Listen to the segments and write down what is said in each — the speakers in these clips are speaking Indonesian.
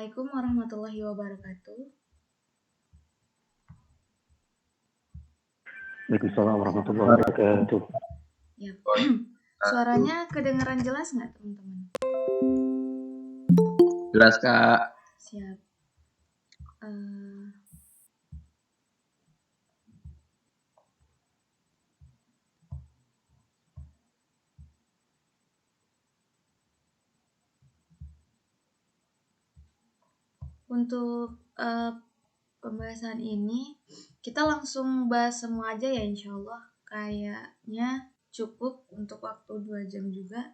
Assalamualaikum warahmatullahi wabarakatuh. Waalaikumsalam warahmatullahi wabarakatuh. Ya. Suaranya kedengaran jelas nggak teman-teman? Jelas Kak. Siap. Untuk pembahasan ini kita langsung bahas semua aja ya, insya Allah. Kayaknya cukup untuk waktu 2 jam juga.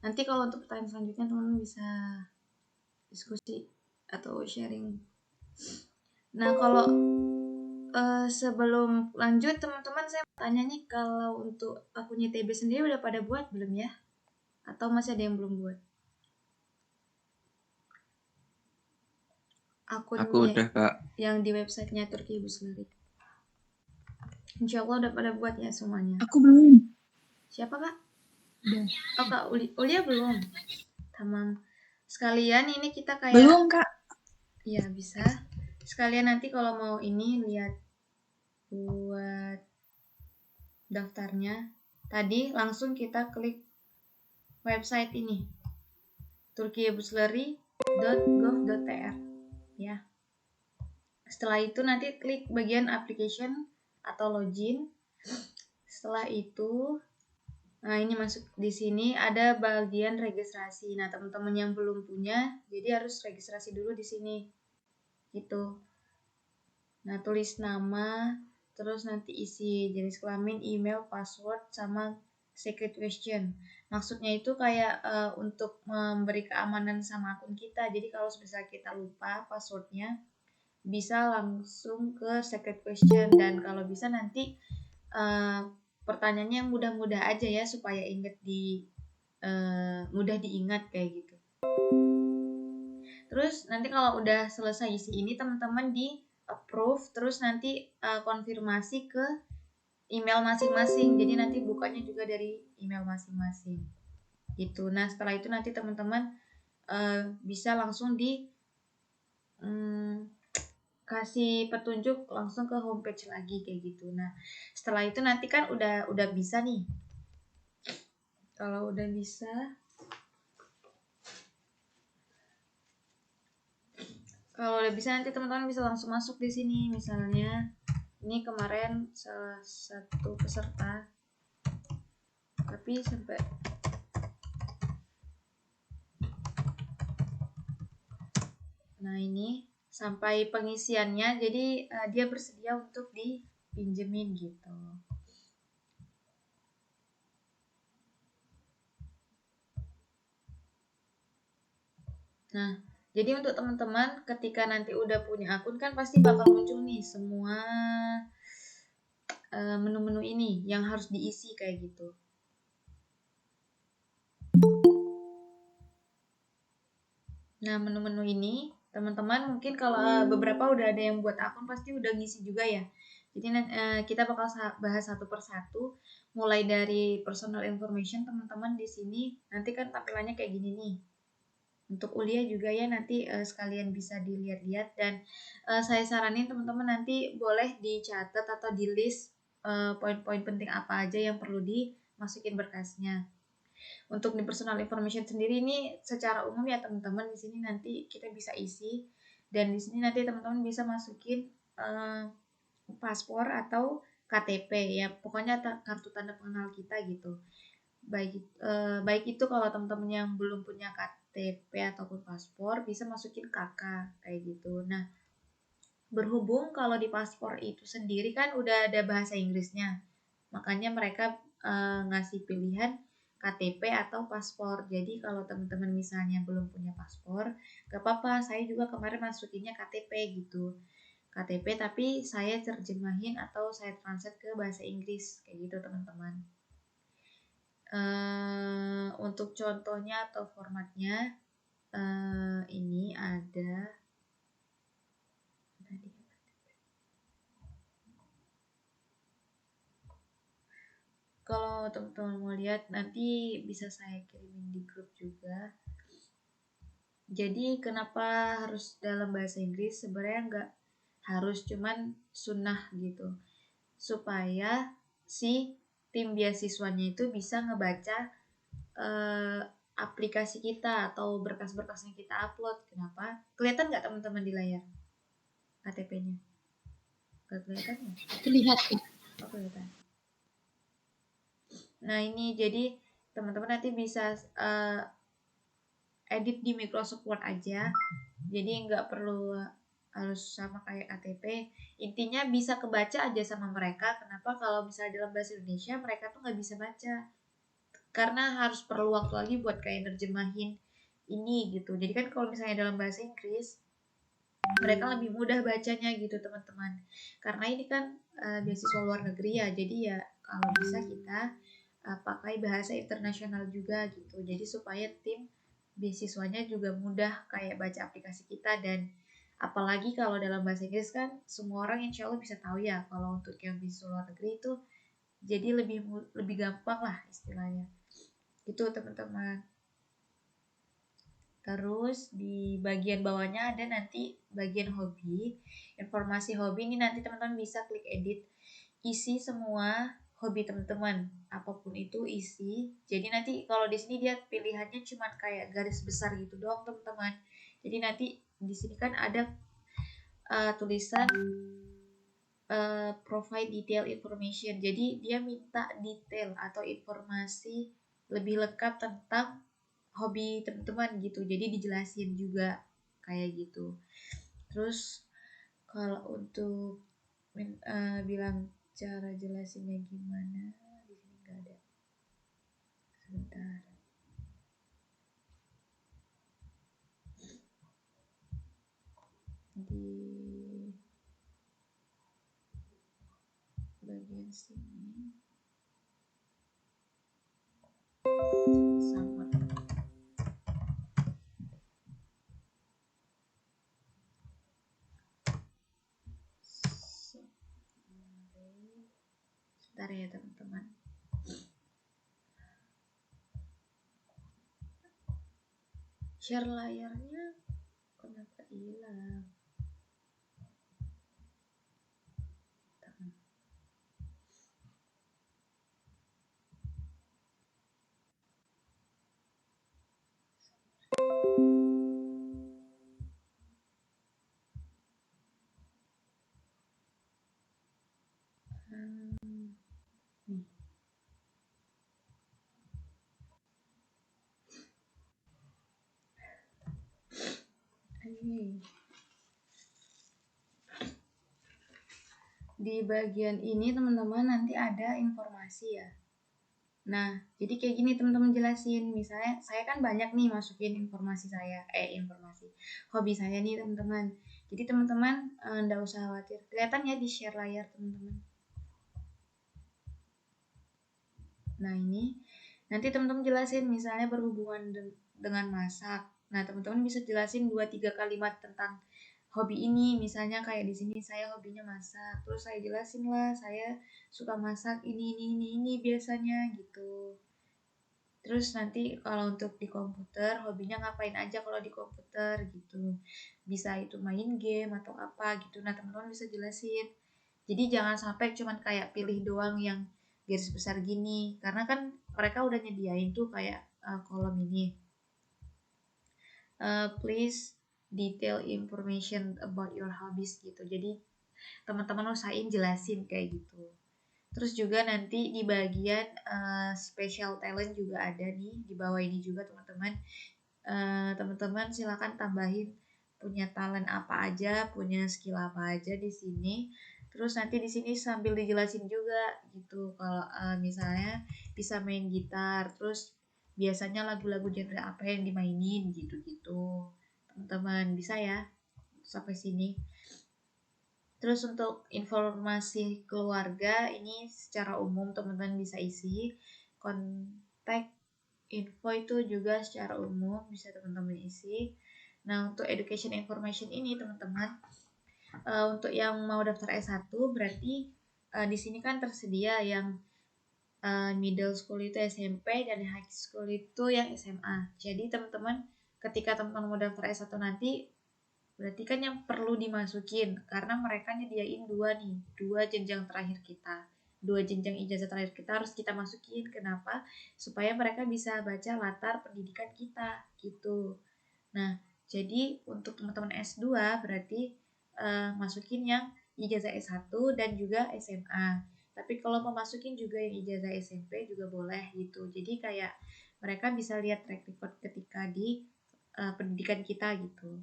Nanti kalau untuk pertanyaan selanjutnya teman-teman bisa diskusi atau sharing. Nah, kalau sebelum lanjut teman-teman, saya tanya nih, kalau untuk akunnya TB sendiri udah pada buat belum ya? Atau masih ada yang belum buat? Akunnya Aku udah Kak. yang di websitenya Turki Buslari. Insya Allah udah pada buat ya semuanya. Aku belum. Siapa Kak? Udah. Oh Kak Ulia belum. Tamam. Sekalian ini kita kayak. Belum Kak. Iya bisa. Sekalian nanti kalau mau ini lihat buat daftarnya. Tadi langsung kita klik website ini, turkiyabusleri.gov.tr ya. Setelah itu nanti klik bagian application atau login. Setelah itu, nah ini masuk di sini ada bagian registrasi. Nah teman-teman yang belum punya, jadi harus registrasi dulu di sini, gitu. Nah tulis nama, terus nanti isi jenis kelamin, email, password, sama secret question. Maksudnya itu kayak untuk memberi keamanan sama akun kita. Jadi kalau misalnya kita lupa passwordnya, bisa langsung ke secret question. Dan kalau bisa nanti pertanyaannya yang mudah-mudah aja ya, supaya mudah diingat kayak gitu. Terus nanti kalau udah selesai isi ini, teman-teman di approve, terus nanti konfirmasi ke email masing-masing. Jadi nanti bukanya juga dari email masing-masing gitu. Nah setelah itu nanti teman-teman bisa langsung kasih petunjuk langsung ke homepage lagi kayak gitu. Nah setelah itu nanti kan udah bisa nih. Kalau udah bisa, nanti teman-teman bisa langsung masuk di sini. Misalnya ini kemarin salah satu peserta, tapi sampai ini sampai pengisiannya, jadi dia bersedia untuk dipinjemin gitu. Nah, jadi untuk teman-teman ketika nanti udah punya akun kan pasti bakal muncul nih semua menu-menu ini yang harus diisi kayak gitu. Nah, menu-menu ini teman-teman mungkin kalau beberapa udah ada yang buat akun pasti udah ngisi juga ya. Jadi kita bakal bahas satu persatu, mulai dari personal information teman-teman di sini. Nanti kan tampilannya kayak gini nih. Untuk Ulia juga ya, nanti sekalian bisa dilihat-lihat, dan saya saranin teman-teman nanti boleh dicatat atau di list poin-poin penting apa aja yang perlu dimasukin berkasnya. Untuk di personal information sendiri ini secara umum ya teman-teman, di sini nanti kita bisa isi, dan di sini nanti teman-teman bisa masukin paspor atau KTP ya, pokoknya kartu tanda pengenal kita gitu. Baik itu kalau teman-teman yang belum punya KTP ataupun paspor bisa masukin KK kayak gitu. Nah, berhubung kalau di paspor itu sendiri kan udah ada bahasa Inggrisnya, makanya mereka ngasih pilihan KTP atau paspor. Jadi kalau teman-teman misalnya belum punya paspor, gak apa-apa, saya juga kemarin masukinnya KTP gitu. KTP tapi saya terjemahin atau saya translate ke bahasa Inggris kayak gitu teman-teman. Untuk contohnya atau formatnya ini ada kalau teman-teman mau lihat nanti bisa saya kirimin di grup juga. Jadi kenapa harus dalam bahasa Inggris? Sebenarnya nggak harus, cuman sunnah gitu, supaya si tim beasiswanya itu bisa ngebaca eh, aplikasi kita atau berkas-berkas yang kita upload. Kenapa? Kelihatan nggak teman-teman di layar KTP-nya? Nggak kelihatan ya? Terlihat ya. Oh, kelihatan. Nah ini jadi teman-teman nanti bisa edit di Microsoft Word aja. Jadi nggak perlu harus sama kayak KTP. Intinya bisa kebaca aja sama mereka. Kenapa? Kalau misalnya dalam bahasa Indonesia mereka tuh nggak bisa baca, karena harus perlu waktu lagi buat kayak nerjemahin ini gitu. Jadi kan kalau misalnya dalam bahasa Inggris mereka lebih mudah bacanya gitu teman-teman. Karena ini kan beasiswa luar negeri ya. Jadi ya kalau bisa kita pakai bahasa internasional juga gitu. Jadi supaya tim beasiswanya juga mudah kayak baca aplikasi kita. Dan apalagi kalau dalam bahasa Inggris kan semua orang insya Allah bisa tahu ya. Kalau untuk yang beasiswa luar negeri itu jadi lebih gampang lah istilahnya gitu teman-teman. Terus di bagian bawahnya ada nanti bagian hobi, informasi hobi. Ini nanti teman-teman bisa klik edit, isi semua hobi teman-teman, apapun itu isi. Jadi nanti kalau di sini dia pilihannya cuma kayak garis besar gitu doang teman-teman. Jadi nanti di sini kan ada tulisan provide detail information. Jadi dia minta detail atau informasi lebih lengkap tentang hobi teman-teman gitu. Jadi dijelasin juga kayak gitu. Terus kalau untuk bilang cara jelasinnya gimana, di sini nggak ada. Sebentar. Di bagian sini sama. Sebentar ya teman-teman. Share layarnya kenapa hilang? Di bagian ini teman-teman nanti ada informasi ya. Nah, jadi kayak gini teman-teman jelasin. Misalnya saya kan banyak nih masukin informasi saya, informasi hobi saya nih teman-teman. Jadi teman-teman nggak usah khawatir. Kelihatan ya di share layar teman-teman. Nah ini nanti teman-teman jelasin misalnya berhubungan dengan masak. Nah teman-teman bisa jelasin 2-3 kalimat tentang hobi ini. Misalnya kayak di sini saya hobinya masak. Terus saya jelasin lah saya suka masak ini biasanya gitu. Terus nanti kalau untuk di komputer hobinya ngapain aja kalau di komputer gitu. Bisa itu main game atau apa gitu. Nah teman-teman bisa jelasin. Jadi jangan sampai cuman kayak pilih doang yang garis besar gini, karena kan mereka udah nyediain tuh kayak kolom ini. Please detail information about your hobbies gitu. Jadi teman-teman usahain jelasin kayak gitu. Terus juga nanti di bagian special talent juga ada nih di bawah ini juga teman-teman. Teman-teman silakan tambahin punya talent apa aja, punya skill apa aja di sini. Terus nanti di sini sambil dijelasin juga gitu. Kalau misalnya bisa main gitar, terus biasanya lagu-lagu genre apa yang dimainin gitu-gitu. Teman-teman bisa ya sampai sini. Terus untuk informasi keluarga ini secara umum teman-teman bisa isi. Kontak info itu juga secara umum bisa teman-teman isi. Nah untuk education information ini teman-teman, untuk yang mau daftar S1 berarti di sini kan tersedia yang middle school itu SMP dan high school itu yang SMA. Jadi teman-teman ketika teman-teman mau daftar S1 nanti, berarti kan yang perlu dimasukin karena mereka nyediain dua jenjang terakhir kita. Dua jenjang ijazah terakhir kita harus kita masukin. Kenapa? Supaya mereka bisa baca latar pendidikan kita gitu. Nah, jadi untuk teman-teman S2 berarti masukin yang ijazah S1 dan juga SMA. Tapi kalau mau masukin juga yang ijazah SMP juga boleh gitu. Jadi kayak mereka bisa lihat track record ketika di pendidikan kita gitu.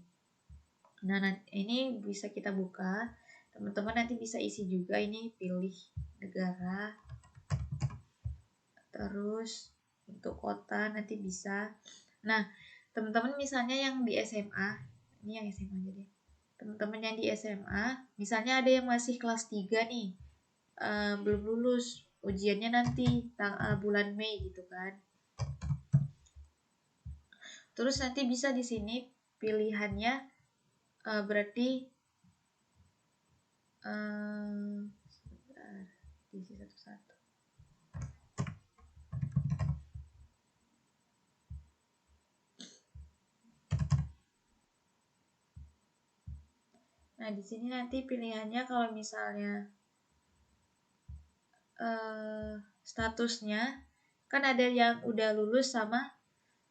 Nah, ini bisa kita buka. Teman-teman nanti bisa isi juga ini, pilih negara. Terus untuk kota nanti bisa. Nah, teman-teman misalnya yang di SMA, ini yang SMA aja deh. Teman-teman yang di SMA, misalnya ada yang masih kelas 3 nih, belum lulus, ujiannya nanti bulan Mei gitu kan. Terus nanti bisa di sini pilihannya berarti diisi satu-satu. Nah, di sini nanti pilihannya kalau misalnya statusnya kan ada yang udah lulus sama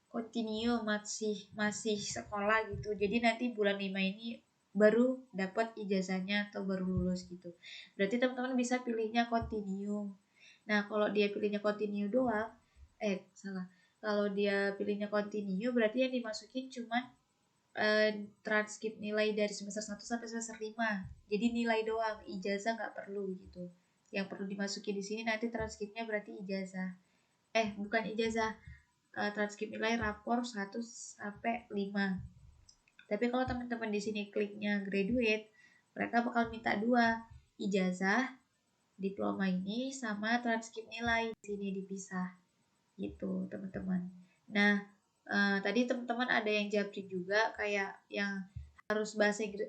continue masih sekolah gitu. Jadi nanti bulan 5 ini baru dapat ijazahnya atau baru lulus gitu. Berarti teman-teman bisa pilihnya continue. Nah, kalau dia pilihnya continue doang, salah. Kalau dia pilihnya continue berarti yang dimasukin cuman transkrip nilai dari semester 1 sampai semester 5. Jadi nilai doang, ijazah nggak perlu gitu. Yang perlu dimasukin di sini nanti transkripnya berarti ijazah. Bukan ijazah, transkrip nilai rapor 1 sampai 5. Tapi kalau teman-teman di sini kliknya graduate, mereka bakal minta 2, ijazah diploma ini sama transkrip nilai. Di sini dipisah gitu, teman-teman. Nah, tadi teman-teman ada yang japri juga kayak yang harus bahasa Inggris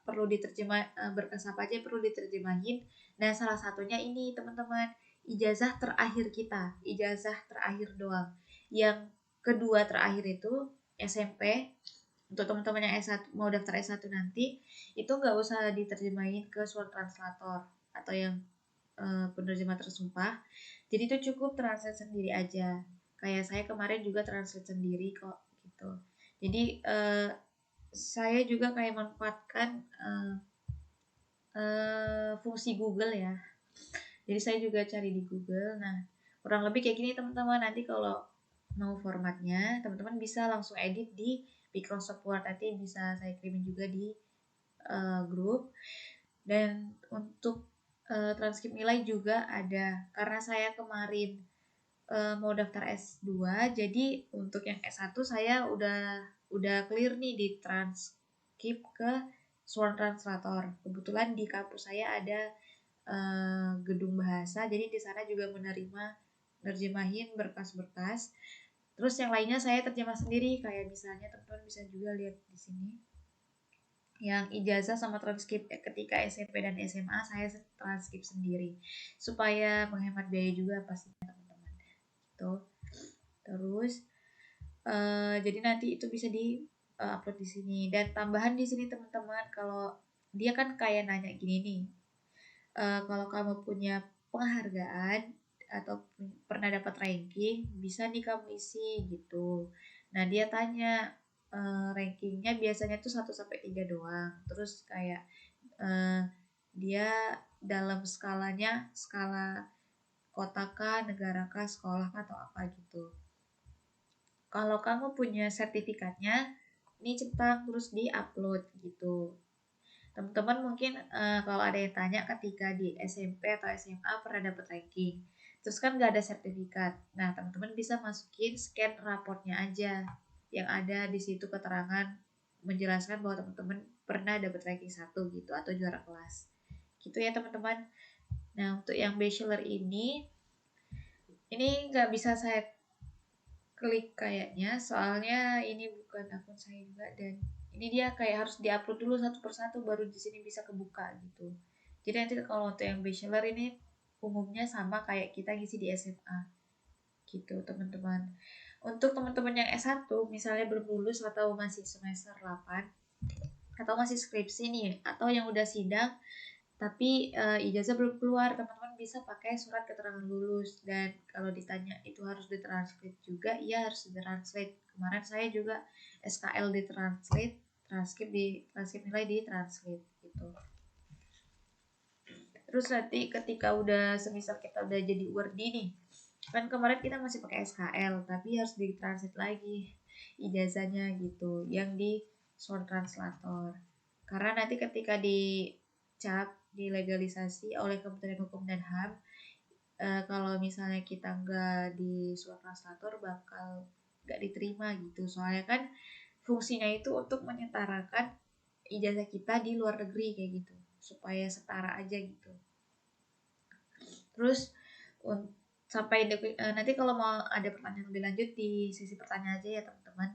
perlu diterjemah, berkas apa aja perlu diterjemahin. Nah, salah satunya ini teman-teman, ijazah terakhir kita, ijazah terakhir doang. Yang kedua terakhir itu SMP. Untuk teman-teman yang S1 mau daftar S1 nanti, itu nggak usah diterjemahin ke surat translator atau yang penerjemah tersumpah. Jadi itu cukup translate sendiri aja. Kayak saya kemarin juga translate sendiri kok gitu. Jadi saya juga kayak manfaatkan fungsi Google ya. Jadi saya juga cari di Google. Nah, kurang lebih kayak gini teman-teman. Nanti kalau mau formatnya, teman-teman bisa langsung edit di Microsoft Word. Nanti bisa saya kirimin juga di grup. Dan untuk transkrip nilai juga ada. Karena saya kemarin mau daftar S2, jadi untuk yang S1 saya udah clear nih di transkrip ke Sworn Translator. Kebetulan di kampus saya ada gedung bahasa, jadi di sana juga nerjemahin berkas-berkas. Terus yang lainnya saya terjemah sendiri, kayak misalnya teman-teman bisa juga lihat di sini. Yang ijazah sama transkrip ketika SMP dan SMA saya transkrip sendiri supaya menghemat biaya juga pastinya teman-teman. Gitu. Terus jadi nanti itu bisa di upload di sini. Dan tambahan di sini teman-teman, kalau dia kan kayak nanya gini nih, kalau kamu punya penghargaan atau pernah dapat ranking, bisa nih kamu isi gitu. Nah, dia tanya rankingnya biasanya tuh 1 sampai 3 doang. Terus kayak dia dalam skalanya, skala kota kah, negara kah, sekolah kah, atau apa gitu. Kalau kamu punya sertifikatnya, ini cetak terus di-upload gitu. Teman-teman mungkin kalau ada yang tanya ketika di SMP atau SMA pernah dapat ranking, terus kan nggak ada sertifikat. Nah, teman-teman bisa masukin scan raportnya aja yang ada di situ, keterangan menjelaskan bahwa teman-teman pernah dapat ranking 1 gitu atau juara kelas. Gitu ya teman-teman. Nah, untuk yang bachelor ini nggak bisa saya klik kayaknya, soalnya ini bukan akun saya juga, dan ini dia kayak harus diupload dulu satu persatu baru di sini bisa kebuka gitu. Jadi nanti kalau untuk yang bachelor ini umumnya sama kayak kita ngisi di SMA gitu teman-teman. Untuk teman-teman yang S1 misalnya belum lulus atau masih semester 8 atau masih skripsi nih atau yang udah sidang tapi ijazah belum keluar, teman-teman bisa pakai surat keterangan lulus. Dan kalau ditanya itu harus ditranslate juga, iya harus ditranslate. Kemarin saya juga SKL ditranslate, transkrip nilai ditranslate gitu. Terus nanti ketika udah semisal kita udah jadi wardi nih, kan kemarin kita masih pakai SKL tapi harus ditranslate lagi ijazahnya gitu yang di sound translator, karena nanti ketika dicap dilegalisasi oleh Kementerian Hukum dan HAM, kalau misalnya kita nggak di sound translator bakal nggak diterima gitu, soalnya kan fungsinya itu untuk menyetarakan ijazah kita di luar negeri kayak gitu supaya setara aja gitu. Terus sampai nanti kalau mau ada pertanyaan lebih lanjut di sesi pertanyaan aja ya teman-teman.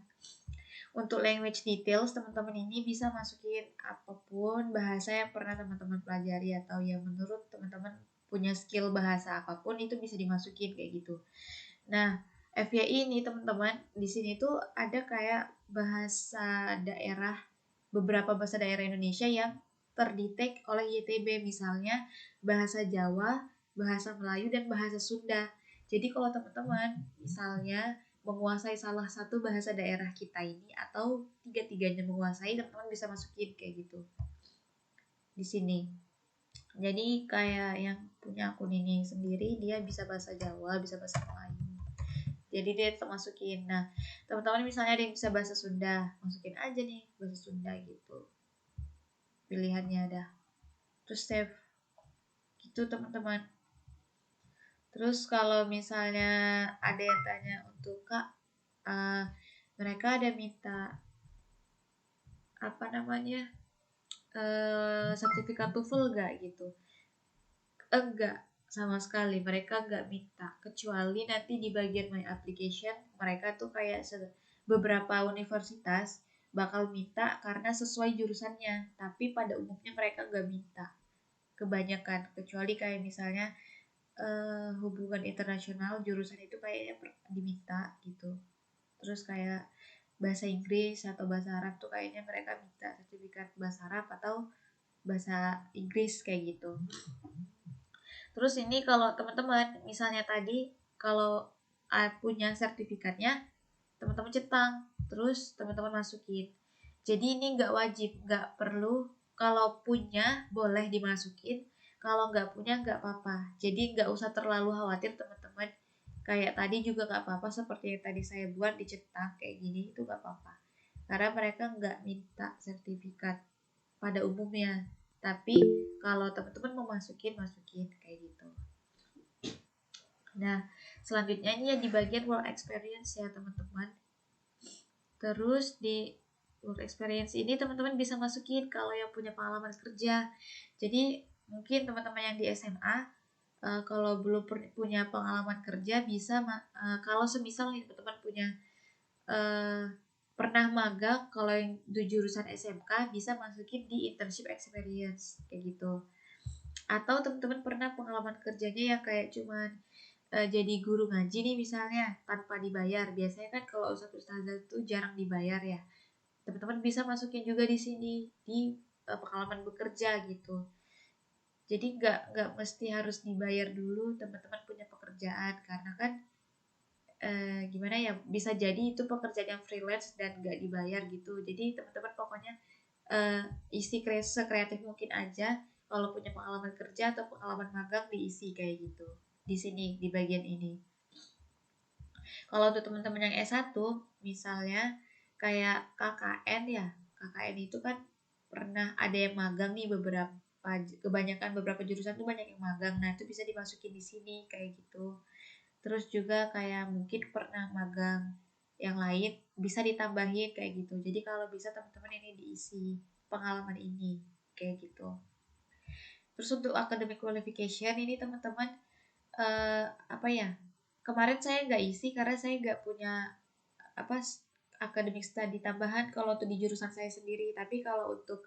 Untuk language details, teman-teman ini bisa masukin apapun bahasa yang pernah teman-teman pelajari atau yang menurut teman-teman punya skill bahasa apapun itu bisa dimasukin kayak gitu. Nah, FYI ini teman-teman, di sini tuh ada kayak bahasa daerah, beberapa bahasa daerah Indonesia yang terdetek oleh YTB, misalnya bahasa Jawa, bahasa Melayu, dan bahasa Sunda. Jadi kalau teman-teman misalnya menguasai salah satu bahasa daerah kita ini atau tiga-tiganya menguasai, teman-teman bisa masukin kayak gitu di sini. Jadi kayak yang punya akun ini sendiri dia bisa bahasa Jawa, bisa bahasa Melayu. Jadi dia tetap masukin. Nah, teman-teman misalnya ada yang bisa bahasa Sunda, masukin aja nih bahasa Sunda gitu. Pilihannya ada. Terus save. Gitu teman-teman. Terus kalau misalnya ada yang tanya untuk Kak, mereka ada minta apa namanya sertifikat TOEFL gak gitu? Enggak, sama sekali mereka enggak minta, kecuali nanti di bagian my application mereka tuh kayak beberapa universitas bakal minta karena sesuai jurusannya, tapi pada umumnya mereka enggak minta kebanyakan, kecuali kayak misalnya hubungan internasional jurusan itu kayaknya diminta gitu. Terus kayak bahasa Inggris atau bahasa Arab tuh kayaknya mereka minta sertifikat bahasa Arab atau bahasa Inggris kayak gitu. Terus ini kalau teman-teman misalnya tadi kalau punya sertifikatnya teman-teman cetang, terus teman-teman masukin. Jadi ini nggak wajib, nggak perlu. Kalau punya boleh dimasukin, kalau nggak punya nggak apa-apa. Jadi nggak usah terlalu khawatir teman-teman. Kayak tadi juga nggak apa-apa seperti yang tadi saya buat dicetak kayak gini itu nggak apa-apa. Karena mereka nggak minta sertifikat pada umumnya. Tapi kalau teman-teman mau masukin kayak gitu. Nah, selanjutnya ini ya di bagian work experience ya teman-teman. Terus di work experience ini teman-teman bisa masukin kalau yang punya pengalaman kerja. Jadi mungkin teman-teman yang di SMA kalau belum punya pengalaman kerja bisa kalau semisal nih teman-teman punya uh, pernah magang, kalau yang di jurusan SMK bisa masukin di internship experience kayak gitu. Atau teman-teman pernah pengalaman kerjanya yang kayak cuman jadi guru ngaji nih misalnya tanpa dibayar. Biasanya kan kalau ustazah itu jarang dibayar ya. Teman-teman bisa masukin juga di sini di pengalaman bekerja gitu. Jadi nggak mesti harus dibayar dulu teman-teman punya pekerjaan, karena kan gimana ya, bisa jadi itu pekerjaan yang freelance dan nggak dibayar gitu. Jadi teman-teman pokoknya isi sekreatif mungkin aja, kalau punya pengalaman kerja atau pengalaman magang diisi kayak gitu di sini di bagian ini. Kalau untuk teman-teman yang S1 misalnya kayak KKN ya, KKN itu kan pernah ada yang magang nih, kebanyakan beberapa jurusan tuh banyak yang magang. Nah, itu bisa dimasukin di sini kayak gitu. Terus juga kayak mungkin pernah magang yang lain bisa ditambahin kayak gitu. Jadi kalau bisa teman-teman ini diisi pengalaman ini kayak gitu. Terus untuk academic qualification ini teman-teman apa ya? Kemarin saya nggak isi karena saya nggak punya apa academic study tambahan kalau untuk di jurusan saya sendiri. Tapi kalau untuk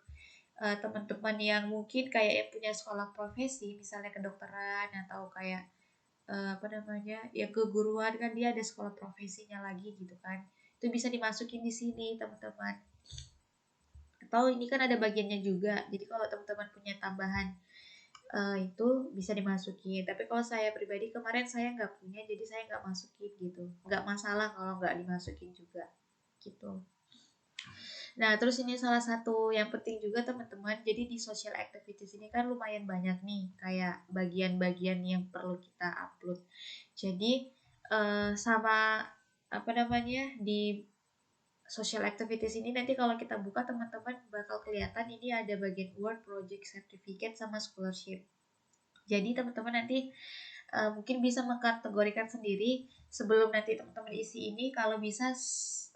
teman-teman yang mungkin kayak yang punya sekolah profesi, misalnya kedokteran atau kayak apa namanya ya keguruan kan dia ada sekolah profesinya lagi gitu kan, itu bisa dimasukin di sini teman-teman. Atau ini kan ada bagiannya juga, jadi kalau teman-teman punya tambahan itu bisa dimasukin. Tapi kalau saya pribadi kemarin saya nggak punya, jadi saya nggak masukin gitu. Nggak masalah kalau nggak dimasukin juga gitu. Nah, terus ini salah satu yang penting juga teman-teman. Jadi di social activities ini kan lumayan banyak nih, kayak bagian-bagian yang perlu kita upload. Jadi sama apa namanya di social activities ini nanti kalau kita buka teman-teman bakal kelihatan ini ada bagian award, project, certificate, sama scholarship. Jadi teman-teman nanti mungkin bisa mengkategorikan sendiri sebelum nanti teman-teman isi ini, kalau bisa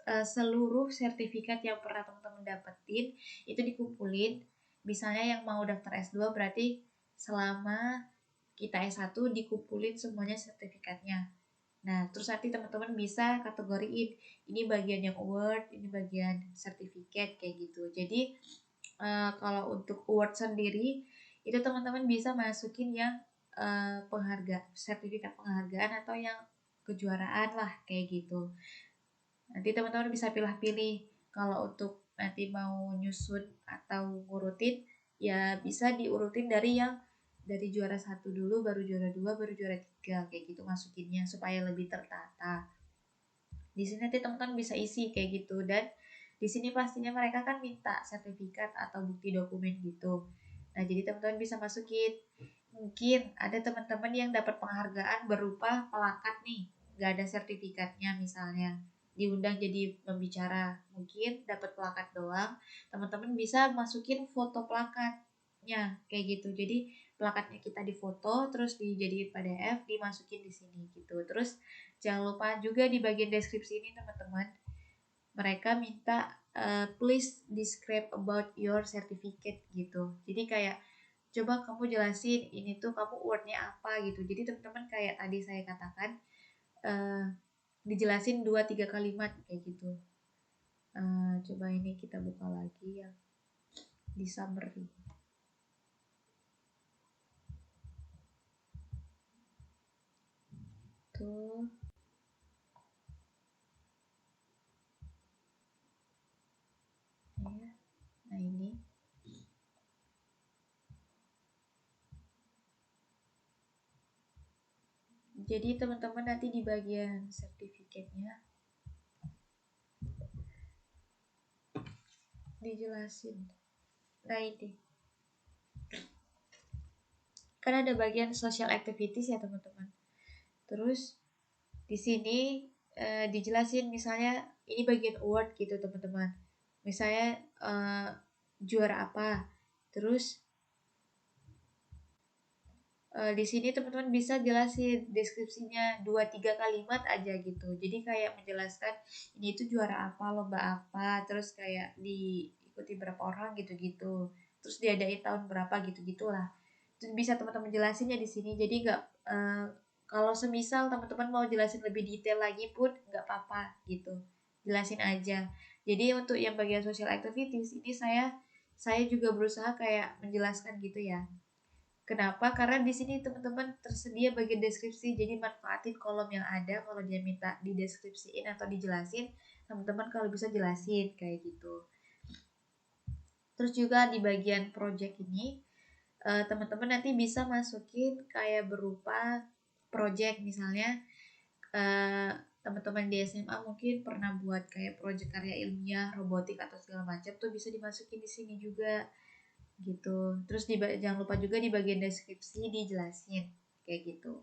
seluruh sertifikat yang pernah teman-teman dapetin itu dikumpulin. Misalnya yang mau daftar S2 berarti selama kita S1 dikumpulin semuanya sertifikatnya. Nah, terus nanti teman-teman bisa kategoriin ini bagian yang award, ini bagian sertifikat kayak gitu. Jadi kalau untuk award sendiri itu teman-teman bisa masukin yang sertifikat penghargaan atau yang kejuaraan lah kayak gitu. Nanti teman-teman bisa pilih-pilih. Kalau untuk nanti mau nyusun atau ngurutin ya bisa diurutin dari juara 1 dulu, baru juara 2, baru juara 3 kayak gitu masukinnya supaya lebih tertata. Di sini nanti teman-teman bisa isi kayak gitu, dan di sini pastinya mereka kan minta sertifikat atau bukti dokumen gitu. Nah, jadi teman-teman bisa masukin. Mungkin ada teman-teman yang dapat penghargaan berupa plakat nih, nggak ada sertifikatnya misalnya. Diundang jadi pembicara, mungkin dapat plakat doang. Teman-teman bisa masukin foto plakatnya kayak gitu. Jadi plakatnya kita difoto, terus dijadiin PDF, dimasukin di sini gitu. Terus jangan lupa juga di bagian deskripsi ini teman-teman, mereka minta please describe about your certificate gitu. Jadi kayak coba kamu jelasin ini tuh kamu wordnya apa gitu. Jadi teman-teman kayak tadi saya katakan dijelasin 2-3 kalimat kayak gitu. Coba ini kita buka lagi yang di summary. Tuh. Ya. Nah ini. Jadi teman-teman nanti di bagian sertifikatnya dijelasin. Nah ini. Kan ada bagian social activities ya teman-teman. Terus di sini dijelasin misalnya ini bagian award gitu teman-teman. Misalnya juara apa. Terus di sini teman-teman bisa jelasin deskripsinya 2-3 kalimat aja gitu. Jadi kayak menjelaskan ini itu juara apa, lomba apa, terus kayak diikuti berapa orang gitu-gitu. Terus diadain tahun berapa gitu-gitulah. Terus bisa teman-teman jelasinnya di sini. Jadi nggak kalau semisal teman-teman mau jelasin lebih detail lagi pun nggak apa-apa gitu. Jelasin aja. Jadi untuk yang bagian social activities ini saya juga berusaha kayak menjelaskan gitu ya. Kenapa? Karena di sini teman-teman tersedia bagian deskripsi, jadi manfaatin kolom yang ada. Kalau dia minta dideskripsiin atau dijelasin, teman-teman kalau bisa jelasin kayak gitu. Terus juga di bagian project ini, teman-teman nanti bisa masukin kayak berupa project, misalnya teman-teman di SMA mungkin pernah buat kayak project karya ilmiah, robotik atau segala macam tuh bisa dimasukin di sini juga gitu. Terus jangan lupa juga di bagian deskripsi dijelasin kayak gitu.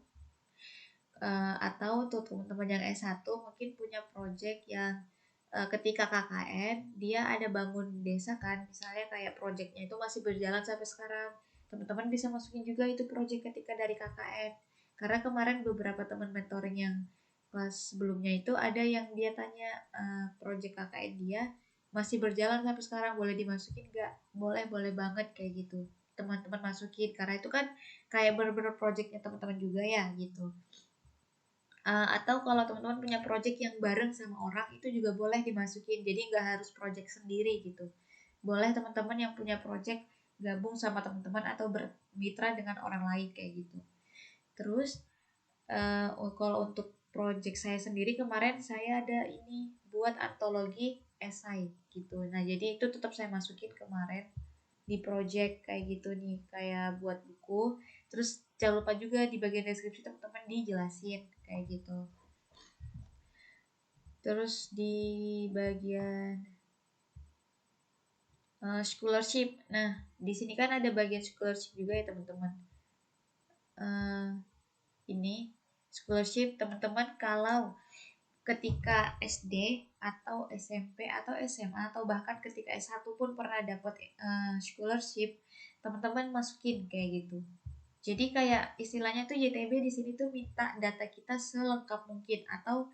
Atau untuk teman-teman yang S1 mungkin punya project yang ketika KKN dia ada bangun desa kan, misalnya kayak projectnya itu masih berjalan sampai sekarang, teman-teman bisa masukin juga itu project ketika dari KKN. Karena kemarin beberapa teman mentoring yang kelas sebelumnya itu ada yang dia tanya project KKN dia masih berjalan sampai sekarang, boleh dimasukin nggak? Boleh banget kayak gitu. Teman-teman masukin karena itu kan kayak bener-bener projectnya teman-teman juga ya gitu. Atau kalau teman-teman punya project yang bareng sama orang itu juga boleh dimasukin. Jadi nggak harus project sendiri gitu. Boleh teman-teman yang punya project gabung sama teman-teman atau bermitra dengan orang lain kayak gitu. Terus Kalau untuk project saya sendiri kemarin saya ada ini buat antologi esai gitu. Nah, jadi itu tetap saya masukin kemarin di project kayak gitu nih, kayak buat buku. Terus jangan lupa juga di bagian deskripsi teman-teman dijelasin kayak gitu. Terus di bagian scholarship. Nah, di sini kan ada bagian scholarship juga ya teman-teman. Eh, ini scholarship teman-teman kalau ketika SD atau SMP atau SMA atau bahkan ketika S1 pun pernah dapat scholarship, teman-teman masukin kayak gitu. Jadi kayak istilahnya tuh YTB di sini tuh minta data kita selengkap mungkin atau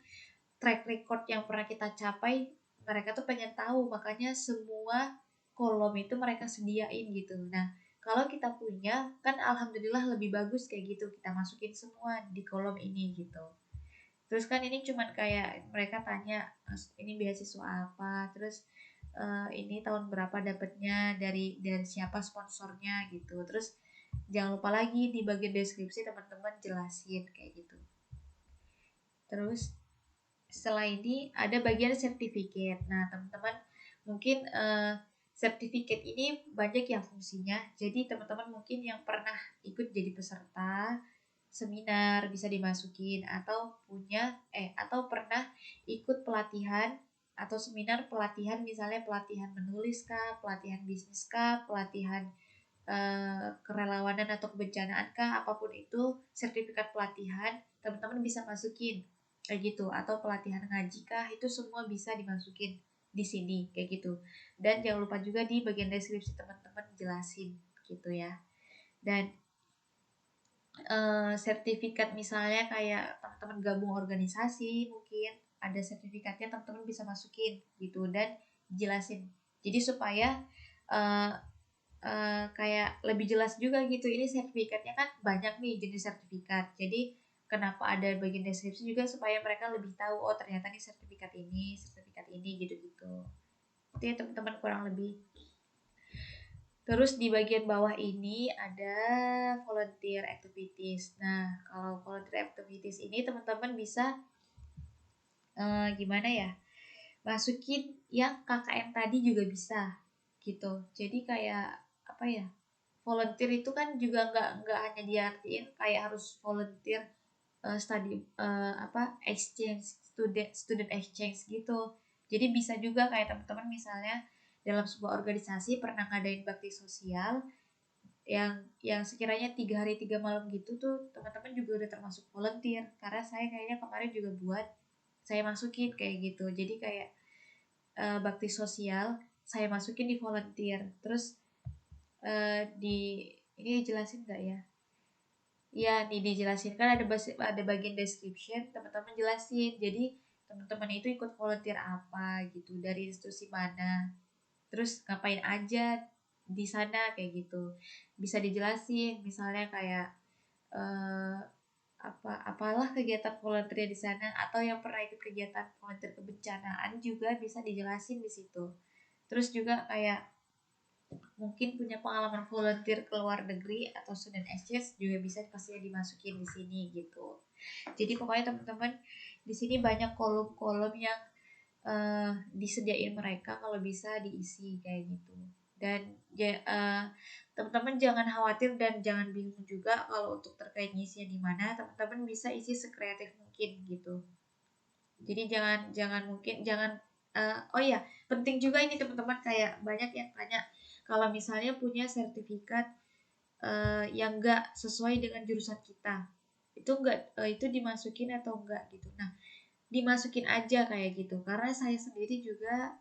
track record yang pernah kita capai, mereka tuh pengen tahu, makanya semua kolom itu mereka sediain gitu. Nah, kalau kita punya kan alhamdulillah lebih bagus kayak gitu, kita masukin semua di kolom ini gitu. Terus kan ini cuman kayak mereka tanya ini beasiswa apa, terus ini tahun berapa dapatnya, dari siapa sponsornya gitu. Terus jangan lupa lagi di bagian deskripsi teman-teman jelasin kayak gitu. Terus setelah ini ada bagian sertifikat. Nah, teman-teman mungkin sertifikat ini banyak ya fungsinya. Jadi teman-teman mungkin yang pernah ikut jadi peserta seminar bisa dimasukin, atau atau pernah ikut pelatihan atau seminar pelatihan, misalnya pelatihan menulis kah, pelatihan bisnis kah, pelatihan kerelawanan atau kebencanaan kah, apapun itu sertifikat pelatihan teman-teman bisa masukin kayak gitu, atau pelatihan ngaji kah, itu semua bisa dimasukin di sini kayak gitu. Dan jangan lupa juga di bagian deskripsi teman-teman jelasin gitu ya. Dan sertifikat misalnya kayak teman-teman gabung organisasi, mungkin ada sertifikatnya teman-teman bisa masukin gitu dan jelasin. Jadi supaya uh, kayak lebih jelas juga gitu, ini sertifikatnya kan banyak nih jenis sertifikat, jadi kenapa ada bagian deskripsi juga supaya mereka lebih tahu, oh ternyata nih sertifikat ini gitu-gitu. Itu ya teman-teman kurang lebih. Terus di bagian bawah ini ada volunteer activities. Nah, kalau volunteer activities ini teman-teman bisa gimana ya, masukin yang KKM tadi juga bisa gitu. Jadi kayak apa ya, volunteer itu kan juga nggak hanya diartiin kayak harus volunteer study exchange, student exchange gitu. Jadi bisa juga kayak teman-teman misalnya dalam sebuah organisasi pernah ngadain bakti sosial yang sekiranya 3 hari 3 malam gitu tuh, teman-teman juga udah termasuk volunteer, karena saya kayaknya kemarin juga buat saya masukin kayak gitu. Jadi kayak bakti sosial saya masukin di volunteer. Terus di ini dijelasin nggak ya? Ya, nih dijelasin kan ada bagian description, teman-teman jelasin. Jadi teman-teman itu ikut volunteer apa gitu, dari institusi mana, terus ngapain aja di sana kayak gitu. Bisa dijelasin, misalnya kayak eh, apalah kegiatan volunteer di sana, atau yang pernah ikut kegiatan volunteer kebencanaan juga bisa dijelasin di situ. Terus juga kayak mungkin punya pengalaman volunteer ke luar negeri atau student exchange juga bisa pastinya dimasukin di sini gitu. Jadi pokoknya teman-teman di sini banyak kolom-kolom yang disediain mereka, kalau bisa diisi kayak gitu. Dan teman-teman jangan khawatir dan jangan bingung juga kalau untuk terkait ngisinya di mana, teman-teman bisa isi sekreatif mungkin gitu. Jadi oh ya, penting juga ini teman-teman, kayak banyak yang tanya kalau misalnya punya sertifikat yang enggak sesuai dengan jurusan kita, itu dimasukin atau enggak gitu. Nah, dimasukin aja kayak gitu, karena saya sendiri juga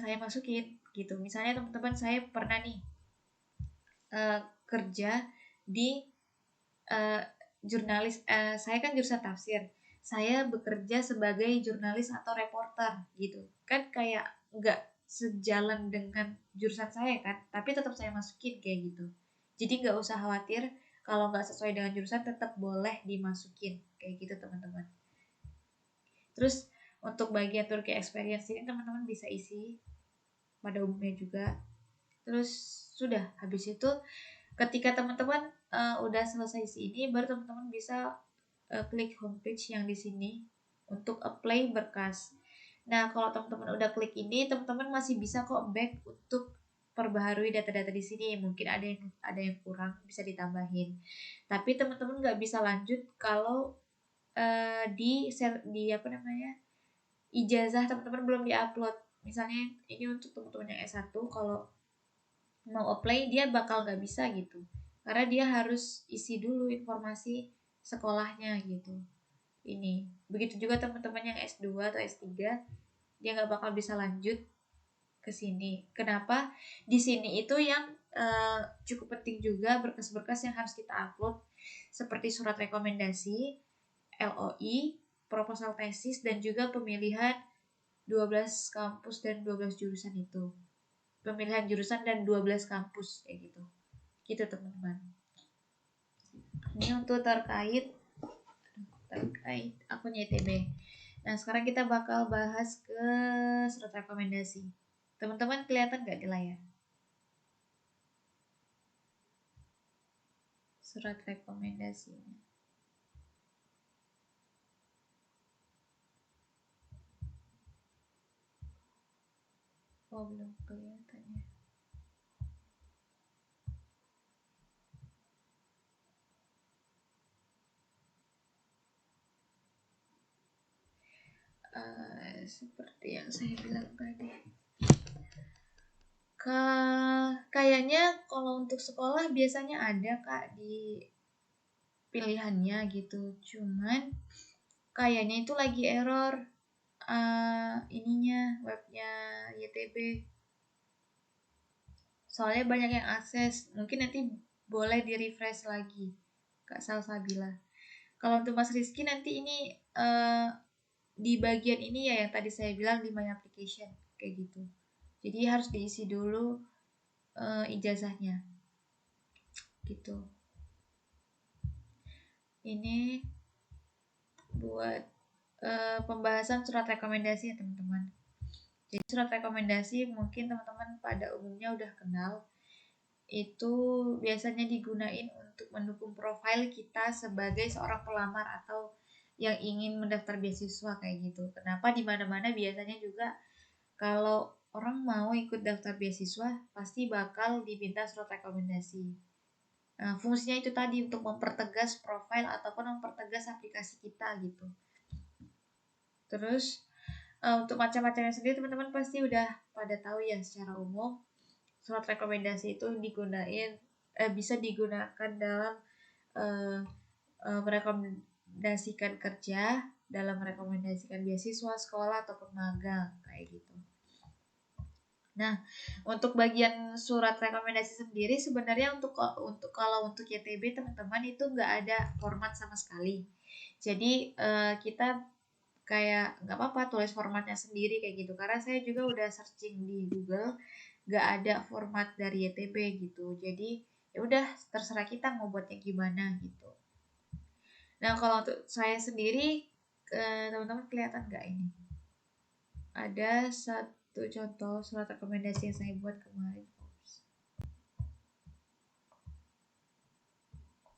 saya masukin gitu. Misalnya teman-teman, saya pernah nih kerja di uh, jurnalis, saya kan jurusan tafsir, saya bekerja sebagai jurnalis atau reporter gitu kan, kayak nggak sejalan dengan jurusan saya kan, tapi tetap saya masukin kayak gitu. Jadi nggak usah khawatir, kalau nggak sesuai dengan jurusan tetap boleh dimasukin kayak gitu teman-teman. Terus untuk bagian Turki experience ini teman-teman bisa isi pada umumnya juga. Terus sudah habis itu, ketika teman-teman udah selesai isi ini, baru teman-teman bisa klik homepage yang di sini untuk apply berkas. Nah, kalau teman-teman udah klik ini, teman-teman masih bisa kok back untuk perbaharui data-data di sini. Mungkin ada yang kurang, bisa ditambahin. Tapi teman-teman nggak bisa lanjut kalau di apa namanya, ijazah teman-teman belum diupload. Misalnya ini untuk teman-teman yang S1, kalau mau apply dia bakal nggak bisa gitu, karena dia harus isi dulu informasi sekolahnya gitu. Ini begitu juga teman-teman yang S2 atau S3, dia nggak bakal bisa lanjut ke sini. Kenapa? Di sini itu yang cukup penting juga berkas-berkas yang harus kita upload, seperti surat rekomendasi, LOI, proposal tesis, dan juga pemilihan 12 kampus dan 12 jurusan itu. Pemilihan jurusan dan 12 kampus kayak gitu. Gitu teman-teman. Ini untuk terkait akun YTB. Nah, sekarang kita bakal bahas ke surat rekomendasi. Teman-teman kelihatan nggak di layar? Surat rekomendasinya. Oh, belum kelihatan ya. Seperti yang saya bilang tadi. Kayaknya kalau untuk sekolah biasanya ada Kak di pilihannya gitu. Cuman kayaknya itu lagi error ininya webnya YTB. Soalnya banyak yang akses. Mungkin nanti boleh di refresh lagi, Kak Salsabila. Kalau untuk Mas Rizky nanti ini di bagian ini ya yang tadi saya bilang di My Application kayak gitu. Jadi harus diisi dulu ijazahnya gitu. Ini buat pembahasan surat rekomendasi ya teman-teman. Jadi surat rekomendasi mungkin teman-teman pada umumnya udah kenal. Itu biasanya digunain untuk mendukung profil kita sebagai seorang pelamar atau yang ingin mendaftar beasiswa kayak gitu. Kenapa di mana-mana biasanya juga kalau orang mau ikut daftar beasiswa pasti bakal diminta surat rekomendasi. Nah, fungsinya itu tadi untuk mempertegas profil ataupun mempertegas aplikasi kita gitu. Terus untuk macam-macamnya sendiri teman-teman pasti udah pada tahu ya secara umum. Surat rekomendasi itu bisa digunakan dalam merekomendasikan kerja, dalam merekomendasikan beasiswa, sekolah ataupun magang kayak gitu. Nah, untuk bagian surat rekomendasi sendiri sebenarnya untuk kalau untuk YTB teman-teman itu nggak ada format sama sekali. Jadi kita kayak nggak apa-apa tulis formatnya sendiri kayak gitu, karena saya juga udah searching di Google nggak ada format dari YTB gitu. Jadi ya udah terserah kita mau buatnya gimana gitu. Nah, kalau untuk saya sendiri teman-teman kelihatan nggak ini? Ada satu contoh surat rekomendasi yang saya buat kemarin.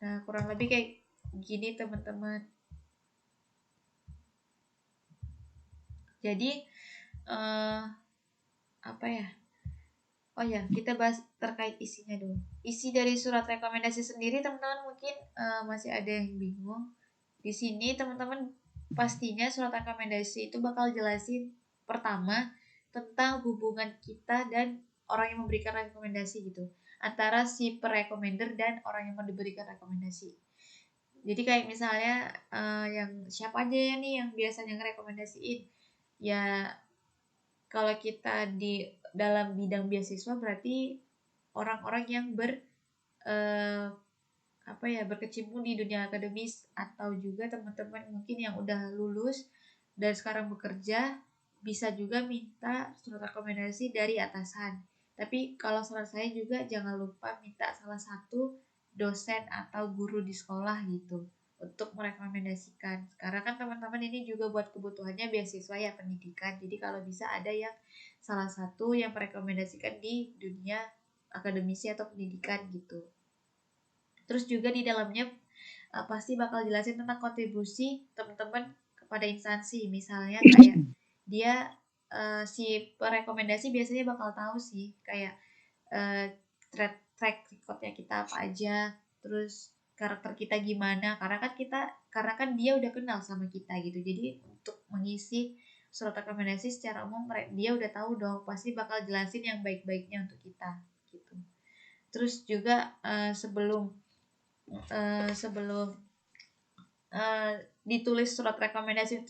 Nah, kurang lebih kayak gini teman-teman. Jadi apa ya? Oh ya, kita bahas terkait isinya dulu. Isi dari surat rekomendasi sendiri teman-teman mungkin masih ada yang bingung. Di sini teman-teman pastinya surat rekomendasi itu bakal jelasin pertama tentang hubungan kita dan orang yang memberikan rekomendasi gitu. Antara si perekomender dan orang yang mau diberikan rekomendasi. Jadi kayak misalnya yang siapa aja ya nih yang biasanya ngerekomendasiin. Ya kalau kita di dalam bidang beasiswa berarti orang-orang yang berkecimpung di dunia akademis, atau juga teman-teman mungkin yang udah lulus dan sekarang bekerja bisa juga minta surat rekomendasi dari atasan. Tapi kalau saran saya juga jangan lupa minta salah satu dosen atau guru di sekolah gitu untuk merekomendasikan. Karena kan teman-teman ini juga buat kebutuhannya beasiswa ya, pendidikan. Jadi kalau bisa ada yang salah satu yang merekomendasikan di dunia akademisi atau pendidikan gitu. Terus juga di dalamnya pasti bakal jelasin tentang kontribusi teman-teman kepada instansi. Misalnya kayak dia si perekomendasi biasanya bakal tahu sih kayak track recordnya kita apa aja, terus karakter kita gimana, karena kan dia udah kenal sama kita gitu. Jadi untuk mengisi surat rekomendasi secara umum dia udah tahu dong, pasti bakal jelasin yang baik-baiknya untuk kita gitu. Terus juga sebelum ditulis surat rekomendasi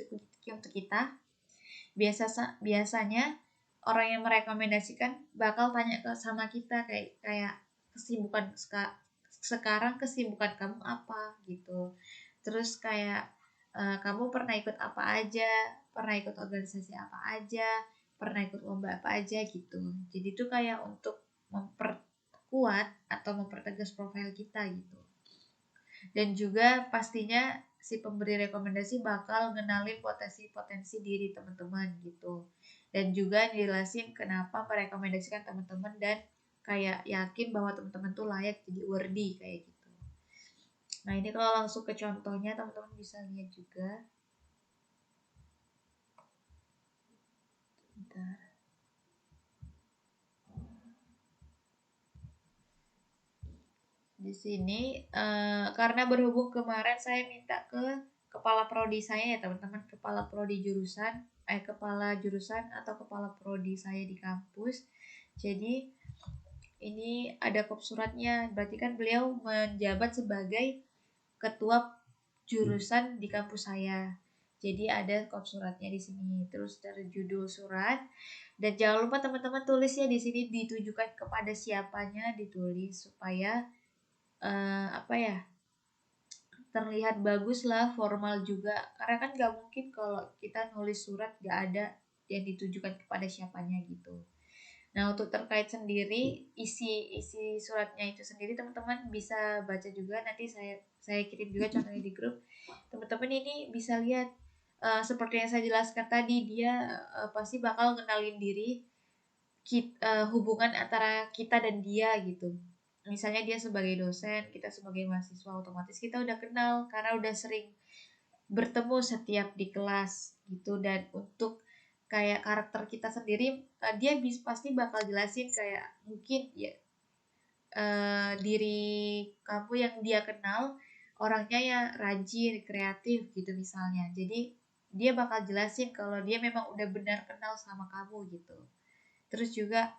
untuk kita, biasanya orang yang merekomendasikan bakal tanya sama kita kayak kesibukan sekarang kesibukan kamu apa gitu. Terus kayak kamu pernah ikut apa aja, pernah ikut organisasi apa aja, pernah ikut lomba apa aja gitu. Jadi itu kayak untuk memperkuat atau mempertegas profil kita gitu. Dan juga pastinya si pemberi rekomendasi bakal ngenalin potensi-potensi diri teman-teman gitu. Dan juga jelasin kenapa merekomendasikan teman-teman dan kayak yakin bahwa teman-teman tuh layak jadi worthy kayak gitu. Nah, ini kalau langsung ke contohnya teman-teman bisa lihat juga. Bentar. Di sini karena berhubung kemarin saya minta ke kepala prodi saya ya teman-teman, kepala jurusan atau kepala prodi saya di kampus. Jadi ini ada kop suratnya, berarti kan beliau menjabat sebagai ketua jurusan di kampus saya. Jadi ada kop suratnya di sini. Terus dari judul surat, dan jangan lupa teman-teman tulis ya di sini ditujukan kepada siapanya, ditulis supaya terlihat bagus lah, formal juga, karena kan gak mungkin kalau kita nulis surat gak ada yang ditujukan kepada siapanya gitu. Nah, untuk terkait sendiri isi suratnya itu sendiri teman-teman bisa baca juga, nanti saya kirim juga contohnya di grup. Teman-teman ini bisa lihat seperti yang saya jelaskan tadi, dia pasti bakal kenalin diri hubungan antara kita dan dia gitu. Misalnya dia sebagai dosen, kita sebagai mahasiswa, otomatis kita udah kenal karena udah sering bertemu setiap di kelas gitu. Dan untuk kayak karakter kita sendiri, dia pasti bakal jelasin kayak mungkin ya diri kamu yang dia kenal orangnya ya rajin, kreatif gitu misalnya. Jadi dia bakal jelasin kalau dia memang udah benar kenal sama kamu gitu. Terus juga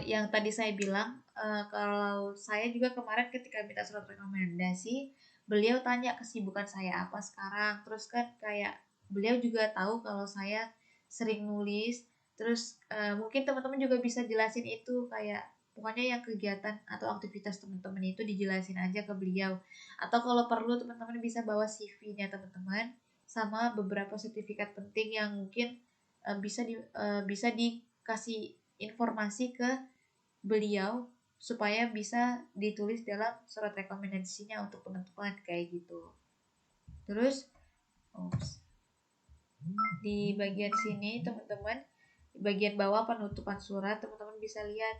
yang tadi saya bilang, kalau saya juga kemarin ketika minta surat rekomendasi, beliau tanya kesibukan saya apa sekarang. Terus kan kayak beliau juga tahu kalau saya sering nulis. Terus mungkin teman-teman juga bisa jelasin itu kayak pokoknya yang kegiatan atau aktivitas teman-teman itu dijelasin aja ke beliau. Atau kalau perlu teman-teman bisa bawa CV-nya teman-teman sama beberapa sertifikat penting yang mungkin bisa dikasih informasi ke beliau supaya bisa ditulis dalam surat rekomendasinya untuk teman-teman kayak gitu. Terus di bagian sini teman-teman, di bagian bawah penutupan surat teman-teman bisa lihat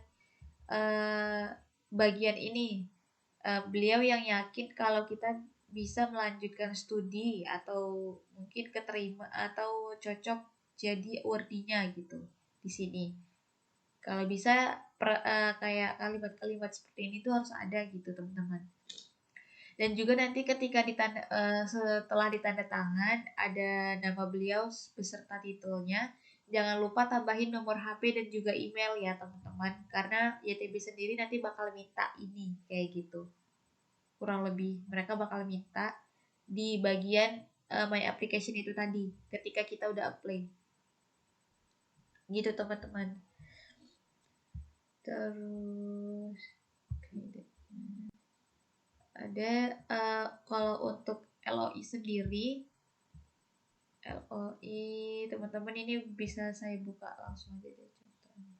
bagian ini, beliau yang yakin kalau kita bisa melanjutkan studi atau mungkin keterima atau cocok jadi worthy-nya gitu di sini. Kalau bisa kayak kalimat-kalimat seperti ini tuh harus ada gitu teman-teman. Dan juga nanti ketika setelah ditanda tangan ada nama beliau beserta titelnya. Jangan lupa tambahin nomor HP dan juga email ya teman-teman. Karena YTB sendiri nanti bakal minta ini kayak gitu. Kurang lebih mereka bakal minta di bagian my application itu tadi ketika kita udah apply. Gitu teman-teman. Terus ada kalau untuk LOI sendiri, LOI teman-teman ini bisa saya buka langsung aja deh contohnya.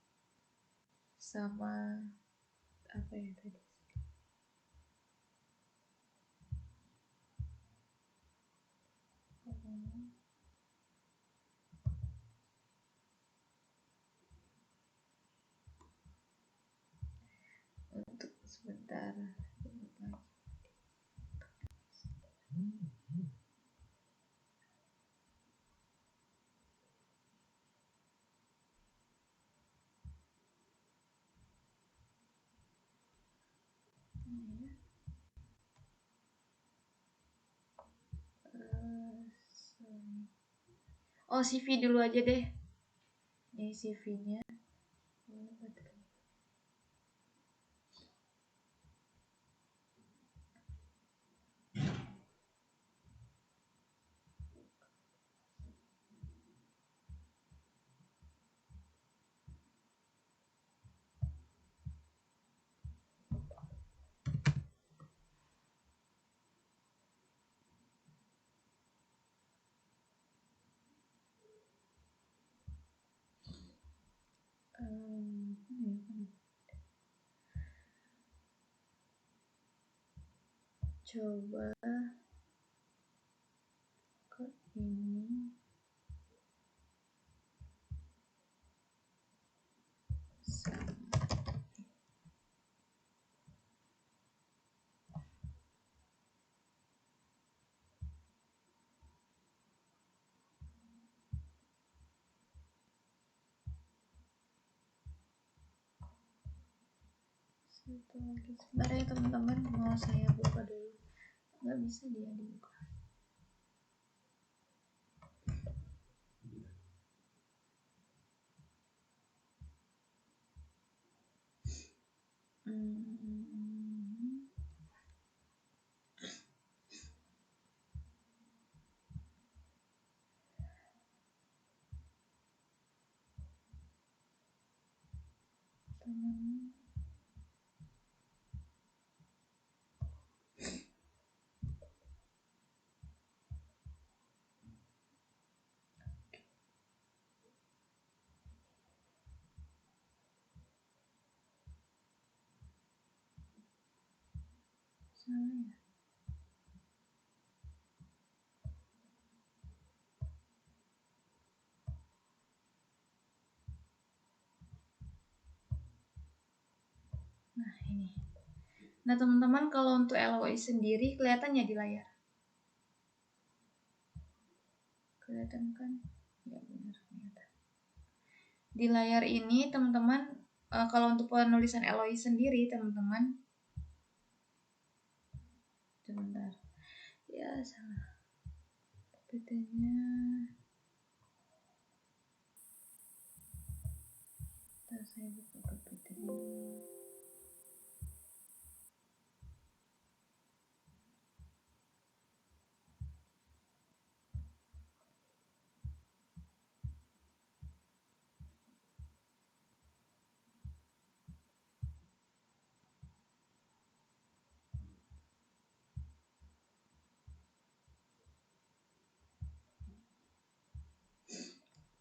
Sama apa ya tadi? Untuk sebentar. Oh, CV dulu aja deh. Ini CV-nya. Coba ke ini. Satu lagi. Sebentar ya teman-teman, mau saya buka dulu. Nggak bisa dia dibuka. Salah ya. Nah ini. Nah teman-teman, kalau untuk LOI sendiri kelihatannya di layar. Kelihatan kan? Ya benar kelihatan. Di layar ini teman-teman, kalau untuk penulisan LOI sendiri teman-teman, sebentar. Ya salah. PPT-nya. Saya buka PPT-nya.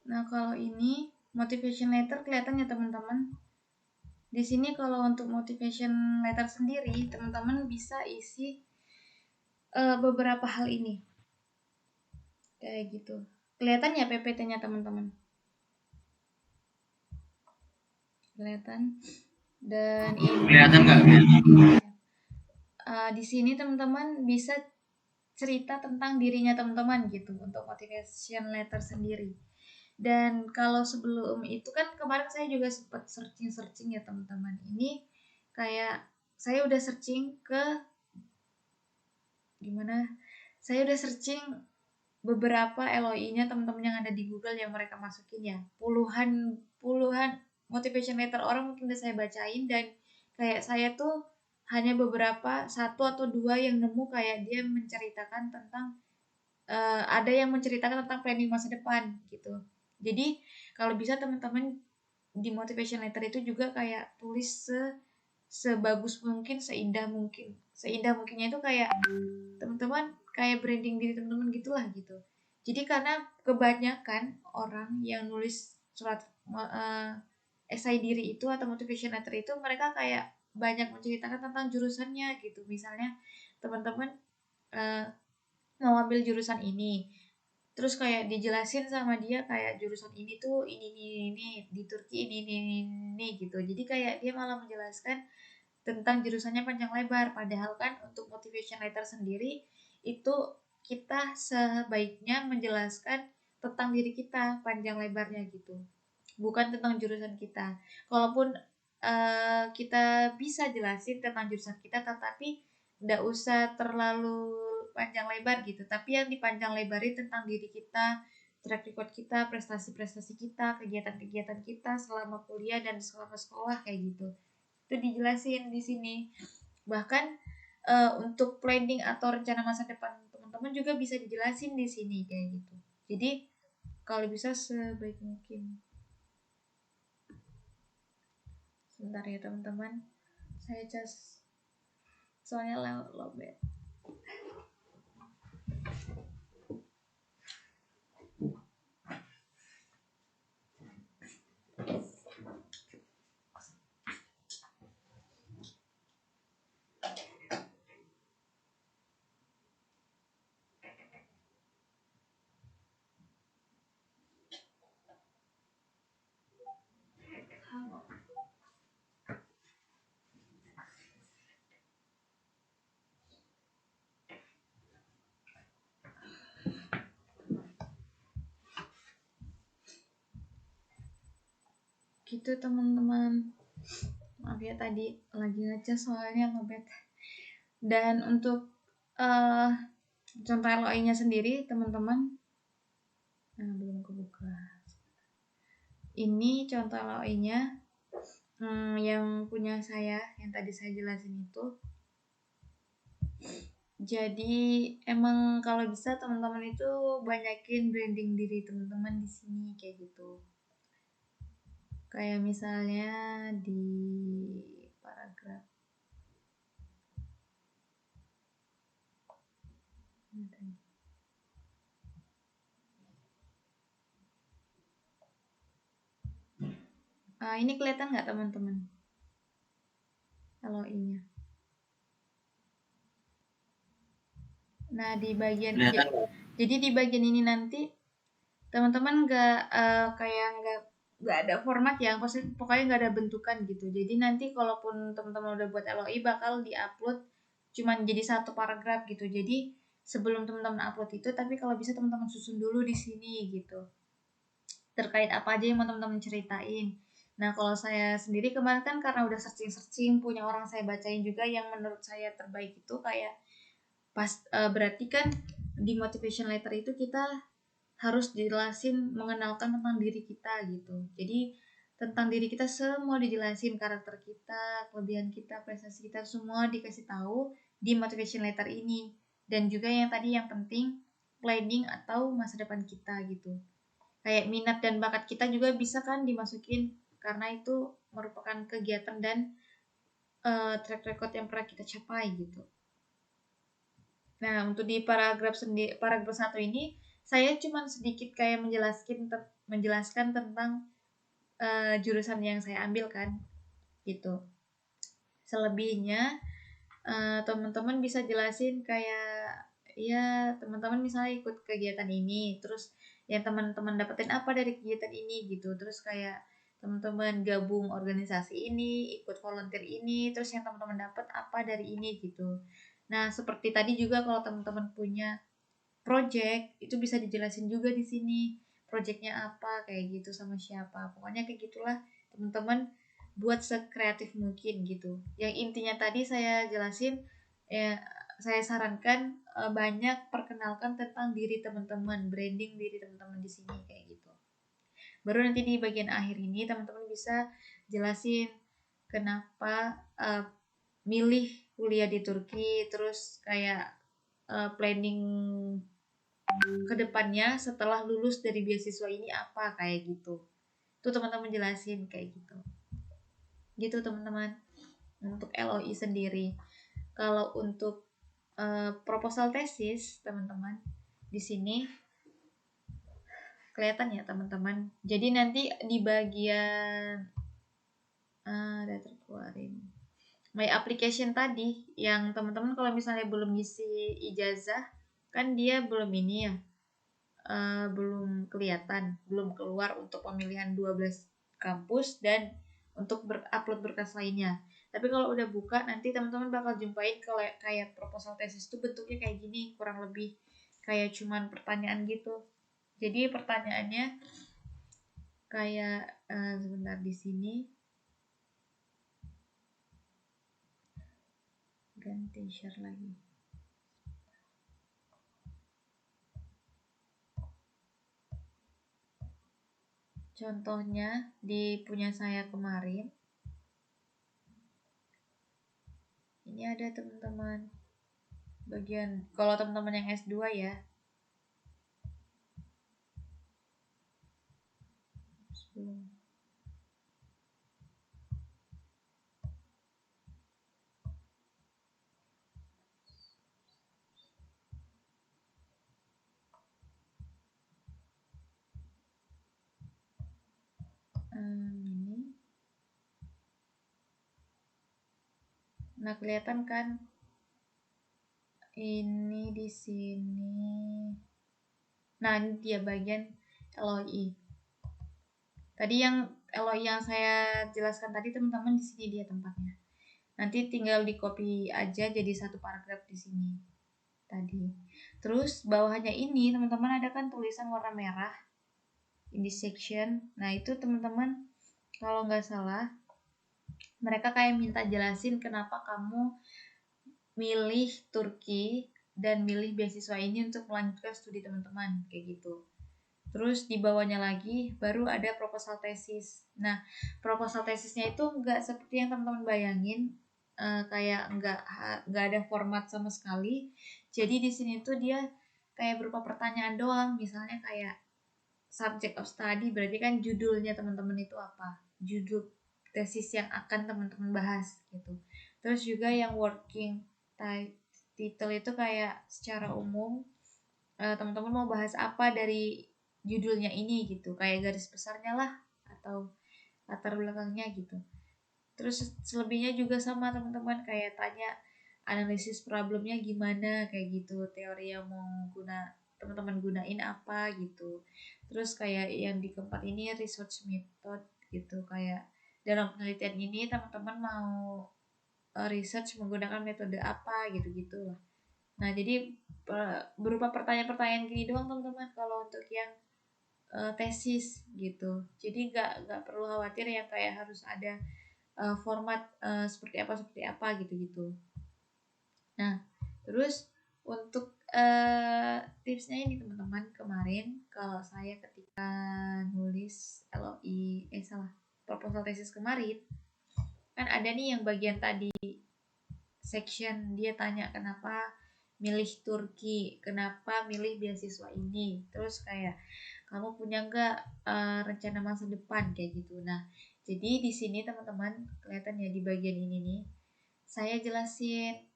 Nah, kalau ini motivation letter kelihatan ya teman-teman. Di sini kalau untuk motivation letter sendiri, teman-teman bisa isi beberapa hal ini. Kayak gitu. Kelihatan ya PPT-nya teman-teman? Kelihatan. Dan ini kelihatan nggak? Di sini teman-teman bisa cerita tentang dirinya teman-teman gitu untuk motivation letter sendiri. Dan kalau sebelum itu kan kemarin saya juga sempat searching ya teman-teman. Ini kayak saya udah searching ke gimana? Saya udah searching beberapa LOI-nya teman-teman yang ada di Google yang mereka masukin ya. Puluhan motivation letter orang mungkin udah saya bacain, dan kayak saya tuh hanya beberapa, satu atau dua yang nemu kayak dia menceritakan tentang ada yang menceritakan tentang planning masa depan gitu. Jadi kalau bisa teman-teman di motivation letter itu juga kayak tulis sebagus mungkin, seindah mungkin. Seindah mungkinnya itu kayak teman-teman kayak branding diri teman-teman gitulah gitu. Jadi karena kebanyakan orang yang nulis surat esai diri itu atau motivation letter itu mereka kayak banyak menceritakan tentang jurusannya gitu. Misalnya teman-teman mau ambil jurusan ini, terus kayak dijelasin sama dia kayak jurusan ini tuh ini di Turki ini gitu. Jadi kayak dia malah menjelaskan tentang jurusannya panjang lebar, padahal kan untuk motivation letter sendiri itu kita sebaiknya menjelaskan tentang diri kita panjang lebarnya gitu, bukan tentang jurusan kita. Kalaupun kita bisa jelasin tentang jurusan kita, tetapi nggak usah terlalu panjang lebar gitu. Tapi yang dipanjang lebarin tentang diri kita, track record kita, prestasi-prestasi kita, kegiatan-kegiatan kita selama kuliah dan selama sekolah kayak gitu. Itu dijelasin di sini. Bahkan untuk planning atau rencana masa depan teman-teman juga bisa dijelasin di sini kayak gitu. Jadi kalau bisa sebaik mungkin. Sebentar ya teman-teman, saya cas soalnya lowbat. Gitu teman-teman, maaf ya tadi lagi ngecas soalnya lowbat. Dan untuk contoh LOI-nya sendiri teman-teman, belum kebuka. Ini contoh LOI-nya yang punya saya, yang tadi saya jelasin itu. Jadi emang kalau bisa teman-teman itu banyakin branding diri teman-teman di sini kayak gitu. Kayak misalnya di paragraf ini kelihatan nggak teman-teman LOI-nya? Nah di bagian jadi di bagian ini nanti teman-teman nggak ada format ya, pokoknya nggak ada bentukan gitu. Jadi nanti kalaupun teman-teman udah buat LOI bakal diupload cuman jadi satu paragraf gitu. Jadi sebelum teman-teman upload itu, tapi kalau bisa teman-teman susun dulu di sini gitu, terkait apa aja yang mau teman-teman ceritain. Nah kalau saya sendiri kemarin kan karena udah searching punya orang saya bacain juga yang menurut saya terbaik itu kayak berarti kan di motivation letter itu kita harus jelasin mengenalkan tentang diri kita gitu. Jadi tentang diri kita semua dijelasin, karakter kita, kelebihan kita, prestasi kita semua dikasih tahu di motivation letter ini. Dan juga yang tadi yang penting planning atau masa depan kita gitu. Kayak minat dan bakat kita juga bisa kan dimasukin karena itu merupakan kegiatan dan track record yang pernah kita capai gitu. Nah, untuk di paragraf 1 ini saya cuma sedikit kayak menjelaskan tentang jurusan yang saya ambil kan gitu. Selebihnya teman-teman bisa jelasin kayak ya teman-teman misalnya ikut kegiatan ini, terus yang teman-teman dapetin apa dari kegiatan ini gitu, terus kayak teman-teman gabung organisasi ini, ikut volunteer ini, terus yang teman-teman dapat apa dari ini gitu. Nah seperti tadi juga kalau teman-teman punya project itu bisa dijelasin juga di sini projectnya apa kayak gitu sama siapa, pokoknya kayak gitulah teman-teman buat sekreatif mungkin gitu. Yang intinya tadi saya jelasin ya, saya sarankan banyak perkenalkan tentang diri teman-teman, branding diri teman-teman di sini kayak gitu. Baru nanti di bagian akhir ini teman-teman bisa jelasin kenapa milih kuliah di Turki, terus kayak planning kedepannya setelah lulus dari beasiswa ini apa kayak gitu. Tuh teman-teman jelasin kayak gitu. Gitu teman-teman. Untuk LOI sendiri. Kalau untuk proposal tesis teman-teman di sini kelihatan ya teman-teman. Jadi nanti di bagian udah terkeluarin my application tadi yang teman-teman kalau misalnya belum ngisi ijazah kan dia belum ini ya, belum kelihatan, belum keluar untuk pemilihan 12 kampus dan untuk upload berkas lainnya. Tapi kalau udah buka nanti teman-teman bakal jumpain kayak proposal tesis itu bentuknya kayak gini, kurang lebih kayak cuman pertanyaan gitu. Jadi pertanyaannya kayak sebentar di sini ganti share lagi. Contohnya di punya saya kemarin, ini ada teman-teman bagian, kalau teman-teman yang S2 ya, ini. Nah, kelihatan kan ini di sini. Nah, ini dia bagian LOI. Tadi yang LOI yang saya jelaskan tadi teman-teman, di sini dia tempatnya. Nanti tinggal di copy aja jadi satu paragraf di sini tadi. Terus bawahnya ini teman-teman ada kan tulisan warna merah in this section. Nah, itu teman-teman kalau nggak salah mereka kayak minta jelasin kenapa kamu milih Turki dan milih beasiswa ini untuk melanjutkan studi teman-teman, kayak gitu. Terus di bawahnya lagi baru ada proposal tesis. Nah, proposal tesisnya itu nggak seperti yang teman-teman bayangin, kayak nggak ada format sama sekali. Jadi di sini tuh dia kayak berupa pertanyaan doang. Misalnya kayak subject of study, berarti kan judulnya teman-teman itu apa? Judul tesis yang akan teman-teman bahas gitu. Terus juga yang working title itu kayak secara umum teman-teman mau bahas apa dari judulnya ini gitu, kayak garis besarnya lah atau latar belakangnya gitu. Terus selebihnya juga sama teman-teman, kayak tanya analisis problemnya gimana kayak gitu, teori yang mau teman-teman gunain apa gitu. Terus kayak yang di keempat ini research method gitu, kayak dalam penelitian ini teman-teman mau research menggunakan metode apa gitu-gitu lah. Nah, jadi berupa pertanyaan-pertanyaan gini doang teman-teman kalau untuk yang tesis gitu. Jadi nggak perlu khawatir yang kayak harus ada format seperti apa gitu-gitu. Nah, terus untuk tipsnya ini teman-teman, kemarin kalau saya ketika nulis LOI proposal tesis kemarin, kan ada nih yang bagian tadi section dia tanya kenapa milih Turki, kenapa milih beasiswa ini, terus kayak kamu punya nggak rencana masa depan kayak gitu. Nah, jadi di sini teman-teman kelihatan ya di bagian ini nih, saya jelasin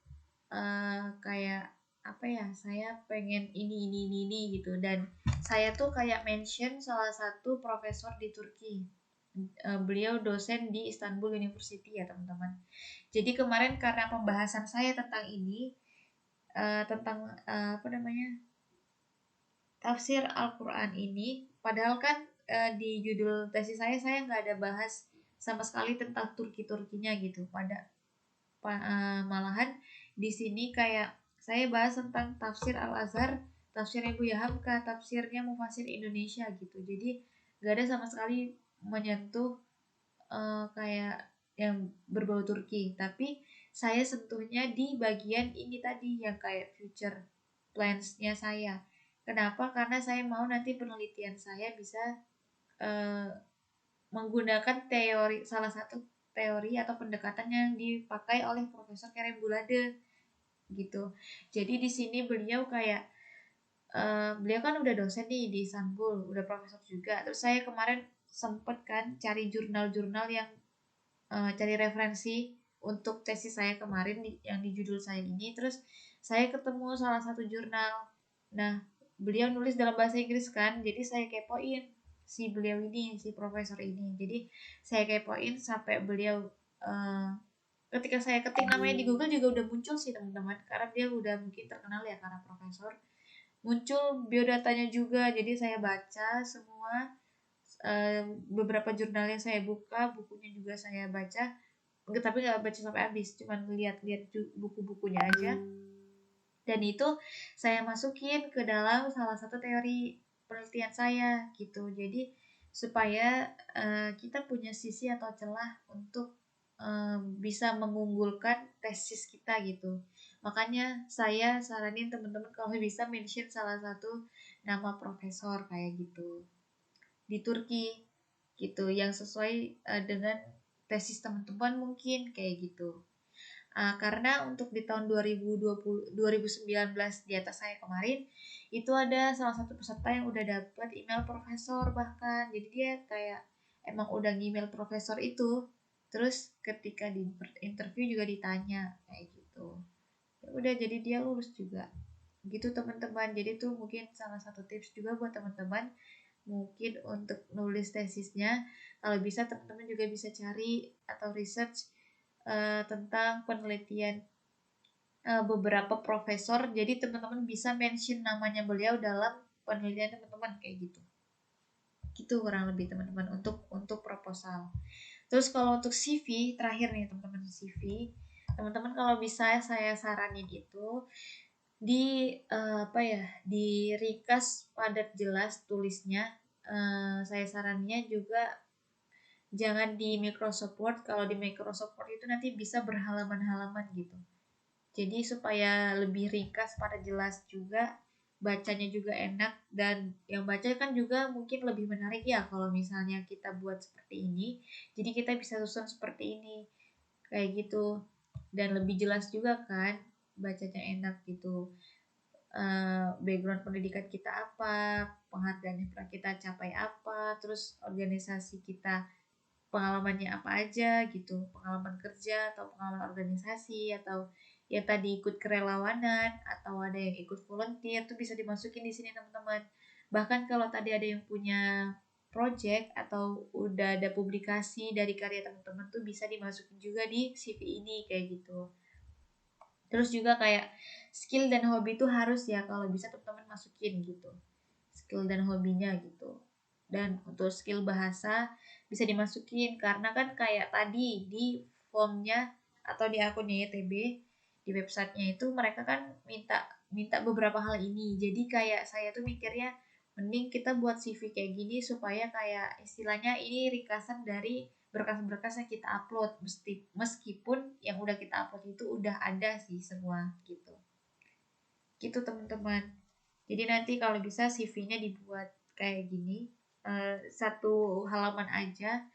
kayak apa ya, saya pengen ini gitu, dan saya tuh kayak mention salah satu profesor di Turki. Beliau dosen di Istanbul University ya teman-teman. Jadi kemarin karena pembahasan saya tentang ini, tentang apa namanya, tafsir Al-Quran ini, padahal kan di judul tesis saya nggak ada bahas sama sekali tentang Turki-Turkinya gitu. Malahan di sini kayak saya bahas tentang tafsir Al-Azhar, tafsirnya Buya Hamka, tafsirnya Mufasir Indonesia gitu. Jadi nggak ada sama sekali menyentuh kayak yang berbau Turki, tapi saya sentuhnya di bagian ini tadi yang kayak future plans-nya saya. Kenapa? Karena saya mau nanti penelitian saya bisa uh, menggunakan salah satu teori atau pendekatan yang dipakai oleh Profesor Kerem Bulade gitu. Jadi di sini beliau kayak beliau kan udah dosen nih di Istanbul, udah profesor juga. Terus saya kemarin sempet kan cari jurnal-jurnal yang cari referensi untuk tesis saya kemarin yang di judul saya ini. Terus saya ketemu salah satu jurnal. Nah, beliau nulis dalam bahasa Inggris kan, jadi saya kepoin si beliau ini, si profesor ini. Jadi saya kepoin sampai beliau ketika saya ketik namanya di Google juga udah muncul sih teman-teman, karena dia udah mungkin terkenal ya karena profesor. Muncul biodatanya juga, jadi saya baca semua. Beberapa jurnalnya saya buka, bukunya juga saya baca, tapi nggak baca sampai habis, cuman lihat-lihat buku-bukunya aja, dan itu saya masukin ke dalam salah satu teori penelitian saya gitu. Jadi supaya kita punya sisi atau celah untuk bisa mengunggulkan tesis kita gitu. Makanya saya saranin teman-teman kalau bisa mention salah satu nama profesor kayak gitu di Turki gitu yang sesuai dengan tesis teman-teman mungkin kayak gitu. Karena untuk di tahun 2019 di atas saya kemarin itu ada salah satu peserta yang udah dapat email profesor bahkan. Jadi dia kayak emang udah email profesor itu. Terus ketika di interview juga ditanya kayak gitu. Ya udah jadi dia lulus juga. Gitu teman-teman. Jadi tuh mungkin salah satu tips juga buat teman-teman mungkin untuk nulis tesisnya. Kalau bisa teman-teman juga bisa cari atau research tentang penelitian beberapa profesor. Jadi teman-teman bisa mention namanya beliau dalam penelitian teman-teman kayak gitu. Gitu kurang lebih teman-teman untuk proposal. Terus kalau untuk CV terakhir nih teman-teman CV, teman-teman kalau bisa saya saranin itu di di ringkas padat jelas tulisnya. Saya sarannya juga jangan di Microsoft Word. Kalau di Microsoft Word itu nanti bisa berhalaman-halaman gitu. Jadi supaya lebih ringkas pada jelas juga, bacanya juga enak dan yang baca kan juga mungkin lebih menarik ya kalau misalnya kita buat seperti ini. Jadi kita bisa susun seperti ini kayak gitu dan lebih jelas juga kan, bacanya enak gitu. Background pendidikan kita apa, penghargaan yang pernah kita capai apa, terus organisasi kita pengalamannya apa aja gitu, pengalaman kerja atau pengalaman organisasi atau ya tadi ikut kerelawanan atau ada yang ikut volunteer tuh bisa dimasukin di sini teman-teman. Bahkan kalau tadi ada yang punya project atau udah ada publikasi dari karya teman-teman tuh bisa dimasukin juga di CV ini kayak gitu. Terus juga kayak skill dan hobi tuh harus ya kalau bisa teman-teman masukin gitu, skill dan hobinya gitu. Dan untuk skill bahasa bisa dimasukin karena kan kayak tadi di formnya atau di akunnya YTB di websitenya itu mereka kan minta minta beberapa hal ini. Jadi kayak saya tuh mikirnya mending kita buat CV kayak gini supaya kayak istilahnya ini ringkasan dari berkas-berkas yang kita upload meskipun yang udah kita upload itu udah ada sih semua gitu. Gitu teman-teman. Jadi nanti kalau bisa CV-nya dibuat kayak gini, satu halaman aja,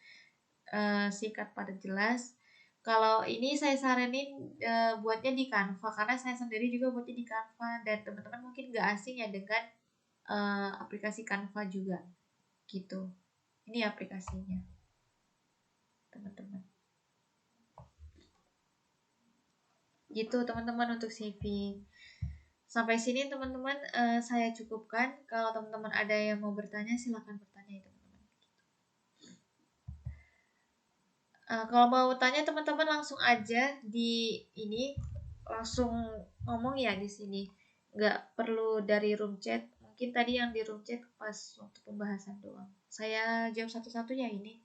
singkat padat jelas. Kalau ini saya saranin buatnya di Canva karena saya sendiri juga buatnya di Canva dan teman-teman mungkin gak asing ya dengan aplikasi Canva juga, gitu. Ini aplikasinya, teman-teman. Gitu teman-teman untuk CV. Sampai sini teman-teman saya cukupkan. Kalau teman-teman ada yang mau bertanya silahkan bertanya ya teman-teman. Kalau mau tanya teman-teman langsung aja di ini, langsung ngomong ya di sini. Nggak perlu dari room chat. Mungkin tadi yang di room chat pas waktu pembahasan doang. Saya jawab satu-satu ya ini.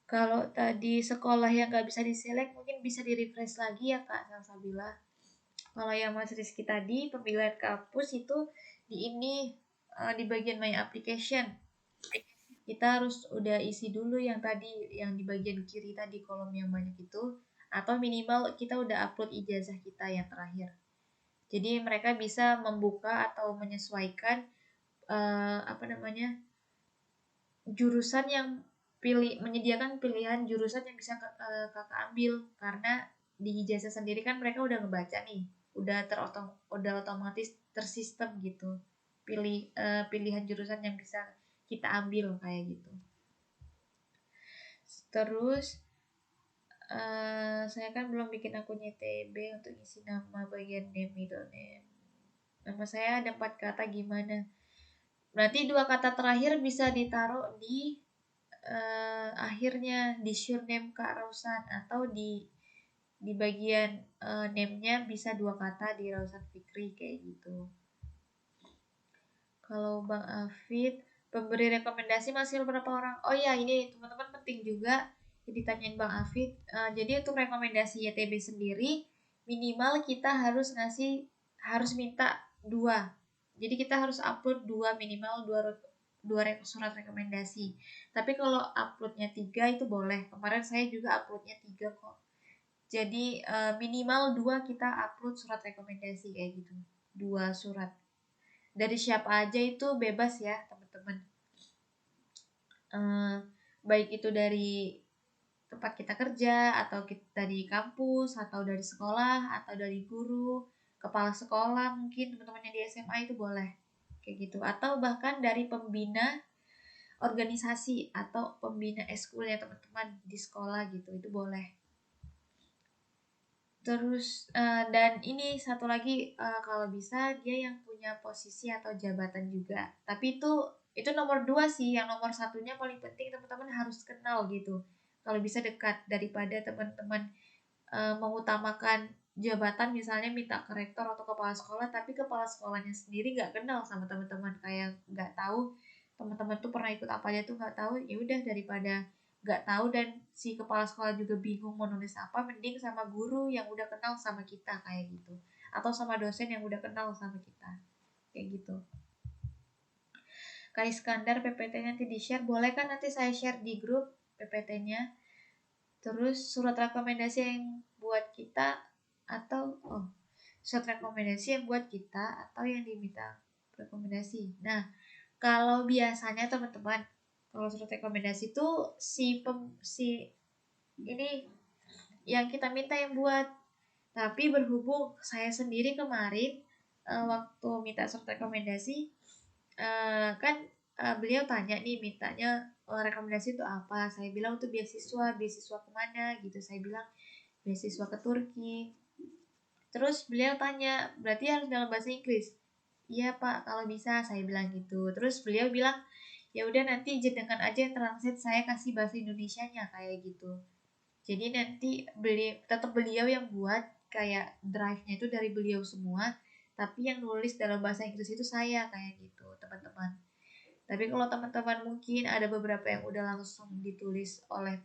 Kalau tadi sekolah yang nggak bisa diselect mungkin bisa di refresh lagi ya Kak Salsabila. Kalau yang Mas Rizky tadi pemilihan kampus itu di ini di bagian my application kita harus udah isi dulu yang tadi yang di bagian kiri tadi kolom yang banyak itu atau minimal kita udah upload ijazah kita yang terakhir. Jadi mereka bisa membuka atau menyesuaikan jurusan yang menyediakan pilihan jurusan yang bisa kakak ambil karena di ijazah sendiri kan mereka udah ngebaca nih, udah otomatis tersistem gitu pilihan jurusan yang bisa kita ambil kayak gitu. Terus saya kan belum bikin akun YTB untuk isi nama bagian name middle name. Nama saya ada 4 kata gimana? Berarti 2 kata terakhir bisa ditaruh di akhirnya di surname Kak Rausan atau di bagian name-nya bisa 2 kata di Rausan Fikri kayak gitu. Kalau Bang Afid pemberi rekomendasi masih berapa orang? Oh ya ini teman-teman penting juga ditanyain Bang Afid. Jadi untuk rekomendasi YTB sendiri minimal kita harus minta 2. Jadi kita harus upload 2 minimal 2 surat rekomendasi. Tapi kalau uploadnya 3 itu boleh. Kemarin saya juga uploadnya 3 kok. Jadi minimal 2 kita upload surat rekomendasi kayak gitu. 2 surat. Dari siapa aja itu bebas ya teman-teman. Baik itu dari tempat kita kerja, atau kita di kampus, atau dari sekolah, atau dari guru, kepala sekolah, mungkin teman-teman yang di SMA itu boleh kayak gitu, atau bahkan dari pembina organisasi atau pembina eskul ya teman-teman di sekolah gitu, itu boleh. Terus dan ini satu lagi, kalau bisa dia yang punya posisi atau jabatan juga, tapi itu nomor 2 sih. Yang nomor satunya paling penting teman-teman harus kenal gitu, kalau bisa dekat, daripada teman-teman mengutamakan jabatan, misalnya minta ke rektor atau kepala sekolah, tapi kepala sekolahnya sendiri nggak kenal sama teman-teman, kayak nggak tahu teman-teman tuh pernah ikut apa aja tuh nggak tahu. Ya udah, daripada nggak tahu dan si kepala sekolah juga bingung mau nulis apa, mending sama guru yang udah kenal sama kita kayak gitu, atau sama dosen yang udah kenal sama kita kayak gitu. Kak Iskandar, PPT-nya nanti di-share, boleh kan nanti saya share di grup PPT-nya. Terus surat rekomendasi yang buat kita, atau surat rekomendasi yang buat kita atau yang diminta rekomendasi. Nah, kalau biasanya teman-teman, kalau surat rekomendasi itu si ini yang kita minta yang buat. Tapi berhubung saya sendiri kemarin waktu minta surat rekomendasi, kan beliau tanya nih, mintanya rekomendasi itu apa. Saya bilang untuk beasiswa kemana gitu. Saya bilang beasiswa ke Turki. Terus beliau tanya, berarti harus dalam bahasa Inggris? Iya Pak, kalau bisa, saya bilang gitu. Terus beliau bilang, ya udah nanti jenengan aja yang translate, saya kasih bahasa Indonesianya kayak gitu. Jadi nanti tetap beliau yang buat, kayak drive-nya itu dari beliau semua, tapi yang nulis dalam bahasa Inggris itu saya kayak gitu, teman-teman. Tapi kalau teman-teman mungkin ada beberapa yang udah langsung ditulis oleh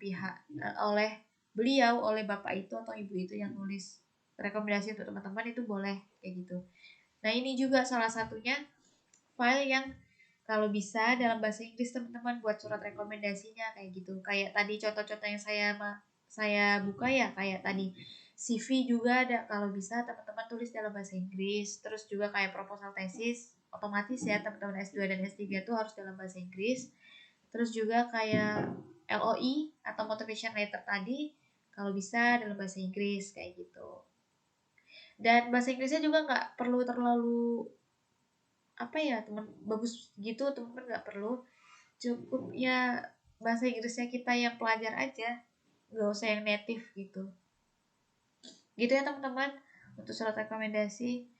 oleh beliau, oleh bapak itu atau ibu itu yang nulis rekomendasi untuk teman-teman, itu boleh kayak gitu. Nah, ini juga salah satunya file yang kalau bisa dalam bahasa Inggris teman-teman buat surat rekomendasinya kayak gitu. Kayak tadi contoh-contoh yang saya buka ya, kayak tadi CV juga ada, kalau bisa teman-teman tulis dalam bahasa Inggris. Terus juga kayak proposal tesis, otomatis ya teman-teman S2 dan S3 tuh harus dalam bahasa Inggris. Terus juga kayak LOI atau motivation letter tadi, kalau bisa dalam bahasa Inggris kayak gitu. Dan bahasa Inggrisnya juga nggak perlu terlalu apa ya teman, bagus gitu teman-teman, nggak perlu, cukup ya bahasa Inggrisnya kita yang pelajar aja, nggak usah yang native gitu ya teman-teman untuk surat rekomendasi.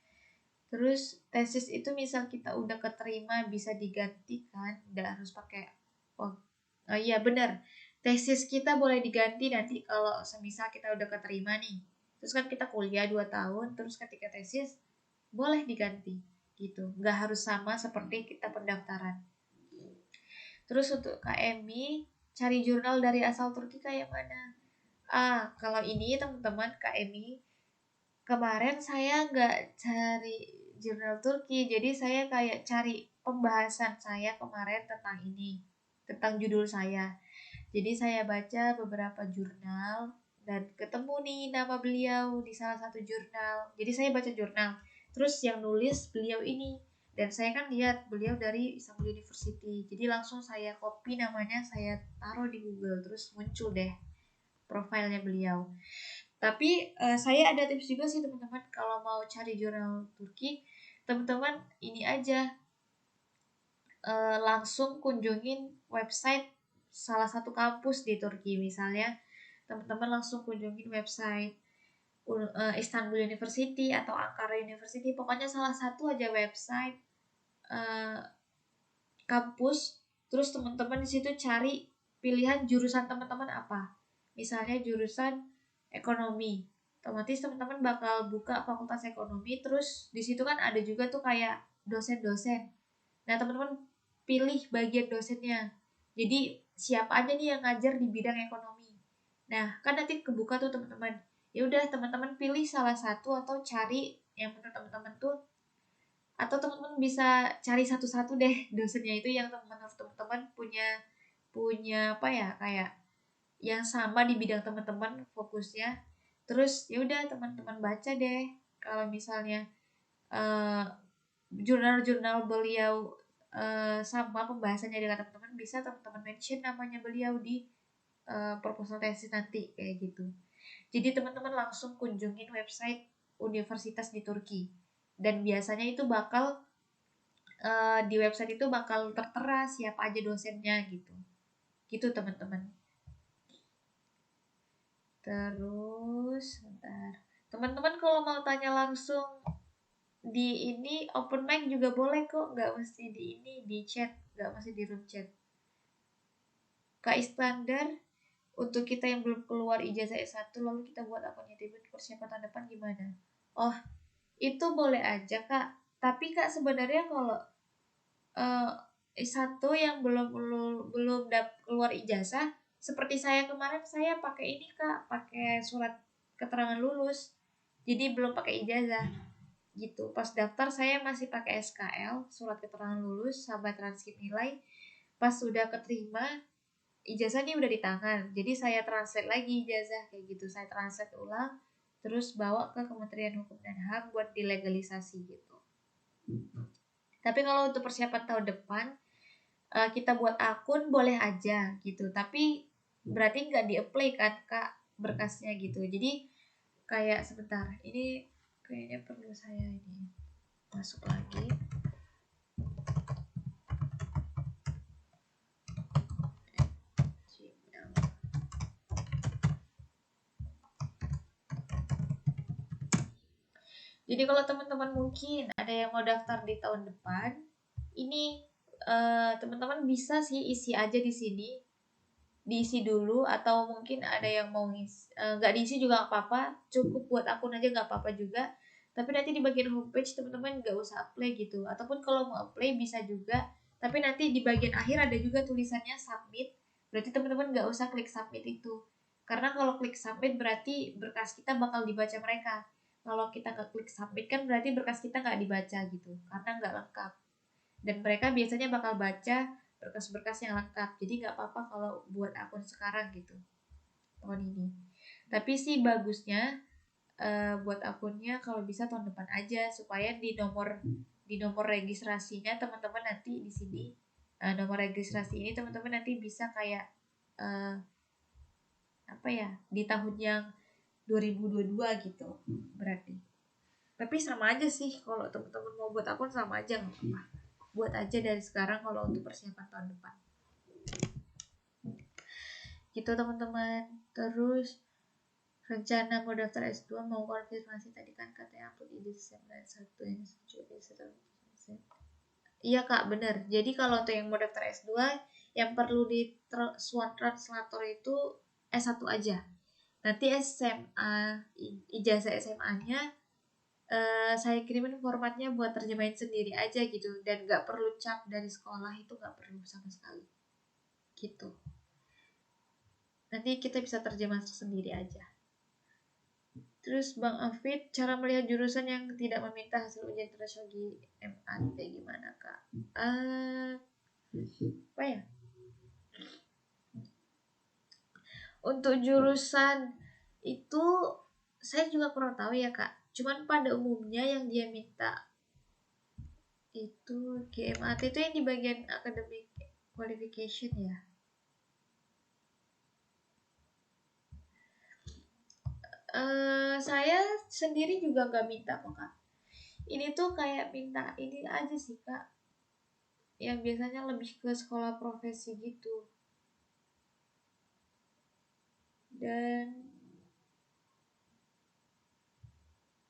Terus tesis itu misal kita udah keterima bisa digantikan, nggak harus pakai iya benar, tesis kita boleh diganti nanti kalau semisal kita udah keterima nih, terus kan kita kuliah 2 tahun, terus ketika tesis boleh diganti gitu, nggak harus sama seperti kita pendaftaran. Terus untuk KMI, cari jurnal dari asal Turki kayak mana? Kalau ini teman-teman KMI, kemarin saya nggak cari jurnal Turki, jadi saya kayak cari pembahasan saya kemarin tentang ini, tentang judul saya. Jadi saya baca beberapa jurnal dan ketemu nih nama beliau di salah satu jurnal. Jadi saya baca jurnal, terus yang nulis beliau ini, dan saya kan lihat beliau dari Istanbul University. Jadi langsung saya copy namanya, saya taruh di Google, terus muncul deh profilnya beliau. Tapi saya ada tips juga sih teman-teman, kalau mau cari jurnal Turki, teman-teman ini aja, langsung kunjungin website salah satu kampus di Turki. Misalnya teman-teman langsung kunjungin website Istanbul University atau Ankara University, pokoknya salah satu aja website kampus. Terus teman-teman di situ cari pilihan jurusan teman-teman apa. Misalnya jurusan ekonomi, otomatis teman-teman bakal buka fakultas ekonomi. Terus di situ kan ada juga tuh kayak dosen-dosen. Nah, teman-teman pilih bagian dosennya. Jadi siapa aja nih yang ngajar di bidang ekonomi. Nah, kan nanti kebuka tuh teman-teman. Ya udah, teman-teman pilih salah satu atau cari yang menurut teman-teman tuh Atau teman-teman bisa cari satu-satu deh dosennya itu yang menurut teman-teman punya apa ya, kayak yang sama di bidang teman-teman fokusnya. Terus ya udah teman-teman baca deh. Kalau misalnya eh, jurnal-jurnal beliau sama pembahasannya dengan teman-teman, bisa teman-teman mention namanya beliau di proposal tesis nanti kayak gitu. Jadi teman-teman langsung kunjungin website universitas di Turki, dan biasanya itu bakal di website itu bakal tertera siapa aja dosennya gitu. Gitu teman-teman. Terus bentar. Teman-teman kalau mau tanya langsung di ini open mic juga boleh kok, nggak mesti di ini di chat, nggak mesti di room chat. Kak Iskandar, untuk kita yang belum keluar ijazah S1 lalu kita buat akunnya tiba persiapan tahun depan gimana? Oh, itu boleh aja Kak. Tapi Kak sebenarnya kalau uh, S1 yang belum keluar ijazah, seperti saya kemarin, saya pakai ini Kak, pakai surat keterangan lulus. Jadi belum pakai ijazah gitu. Pas daftar saya masih pakai SKL, surat keterangan lulus sama transkrip nilai. Pas sudah keterima, ijazah ini udah di tangan. Jadi saya translate lagi ijazah kayak gitu. Saya translate ulang, terus bawa ke Kementerian Hukum dan HAM buat dilegalisasi gitu. Tapi kalau untuk persiapan tahun depan, kita buat akun boleh aja gitu. Tapi berarti nggak di-apply kan Kak berkasnya gitu. Jadi kayak sebentar, ini kayaknya perlu saya ini masuk lagi. Jadi kalau teman-teman mungkin ada yang mau daftar di tahun depan, ini teman-teman bisa sih isi aja di sini, diisi dulu, atau mungkin ada yang mau nggak diisi juga nggak apa-apa, cukup buat akun aja nggak apa-apa juga. Tapi nanti di bagian homepage teman-teman nggak usah apply gitu, ataupun kalau mau apply bisa juga. Tapi nanti di bagian akhir ada juga tulisannya submit, berarti teman-teman nggak usah klik submit itu, karena kalau klik submit berarti berkas kita bakal dibaca mereka. Kalau kita nggak klik submit kan berarti berkas kita nggak dibaca gitu, karena nggak lengkap. Dan mereka biasanya bakal baca berkas-berkas yang lengkap. Jadi nggak apa-apa kalau buat akun sekarang gitu, tahun ini. Tapi sih bagusnya buat akunnya kalau bisa tahun depan aja, supaya di nomor registrasinya teman-teman nanti di sini, nomor registrasi ini teman-teman nanti bisa kayak uh, apa ya, di tahun yang 2022 gitu berarti. Tapi sama aja sih, kalau teman-teman mau buat akun sama aja nggak apa-apa, buat aja dari sekarang kalau untuk persiapan tahun depan gitu teman-teman. Terus rencana mau daftar S2 mau konfirmasi tadi kan katanya upload ide Desember 1 yang setuju. Iya Kak, bener. Jadi kalau untuk yang mau daftar S2 yang perlu di Swan Translator itu S1 aja. Nanti SMA, ijazah SMA-nya saya kirimin formatnya buat terjemahin sendiri aja gitu, dan nggak perlu cap dari sekolah, itu nggak perlu sama sekali gitu. Nanti kita bisa terjemah sendiri aja. Terus Bang Afid, cara melihat jurusan yang tidak meminta hasil ujian internasional di MAT gimana Kak? Apa ya? Untuk jurusan itu saya juga kurang tahu ya Kak. Cuman pada umumnya yang dia minta itu GMAT itu yang di bagian academic qualification ya. Saya sendiri juga nggak minta kok Kak. Ini tuh kayak minta ini aja sih Kak, yang biasanya lebih ke sekolah profesi gitu. Dan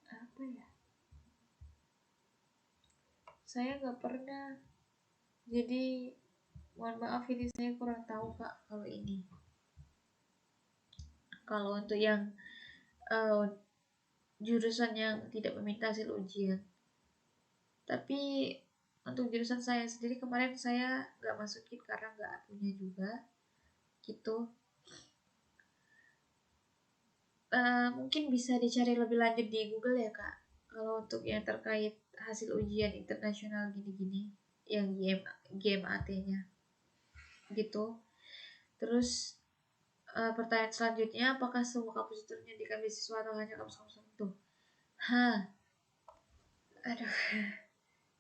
apa ya, saya nggak pernah, jadi mohon maaf ini saya kurang tahu Kak kalau ini. Kalau untuk yang uh, jurusan yang tidak meminta hasil ujian, tapi untuk jurusan saya sendiri kemarin saya nggak masukin karena nggak punya juga gitu. Mungkin bisa dicari lebih lanjut di Google ya Kak, kalau untuk yang terkait hasil ujian internasional gini-gini yang GMAT-nya gitu. Terus pertanyaan selanjutnya, apakah semua kampus itu menyediakan beasiswa atau hanya kampus-kampus tertentu? Aduh,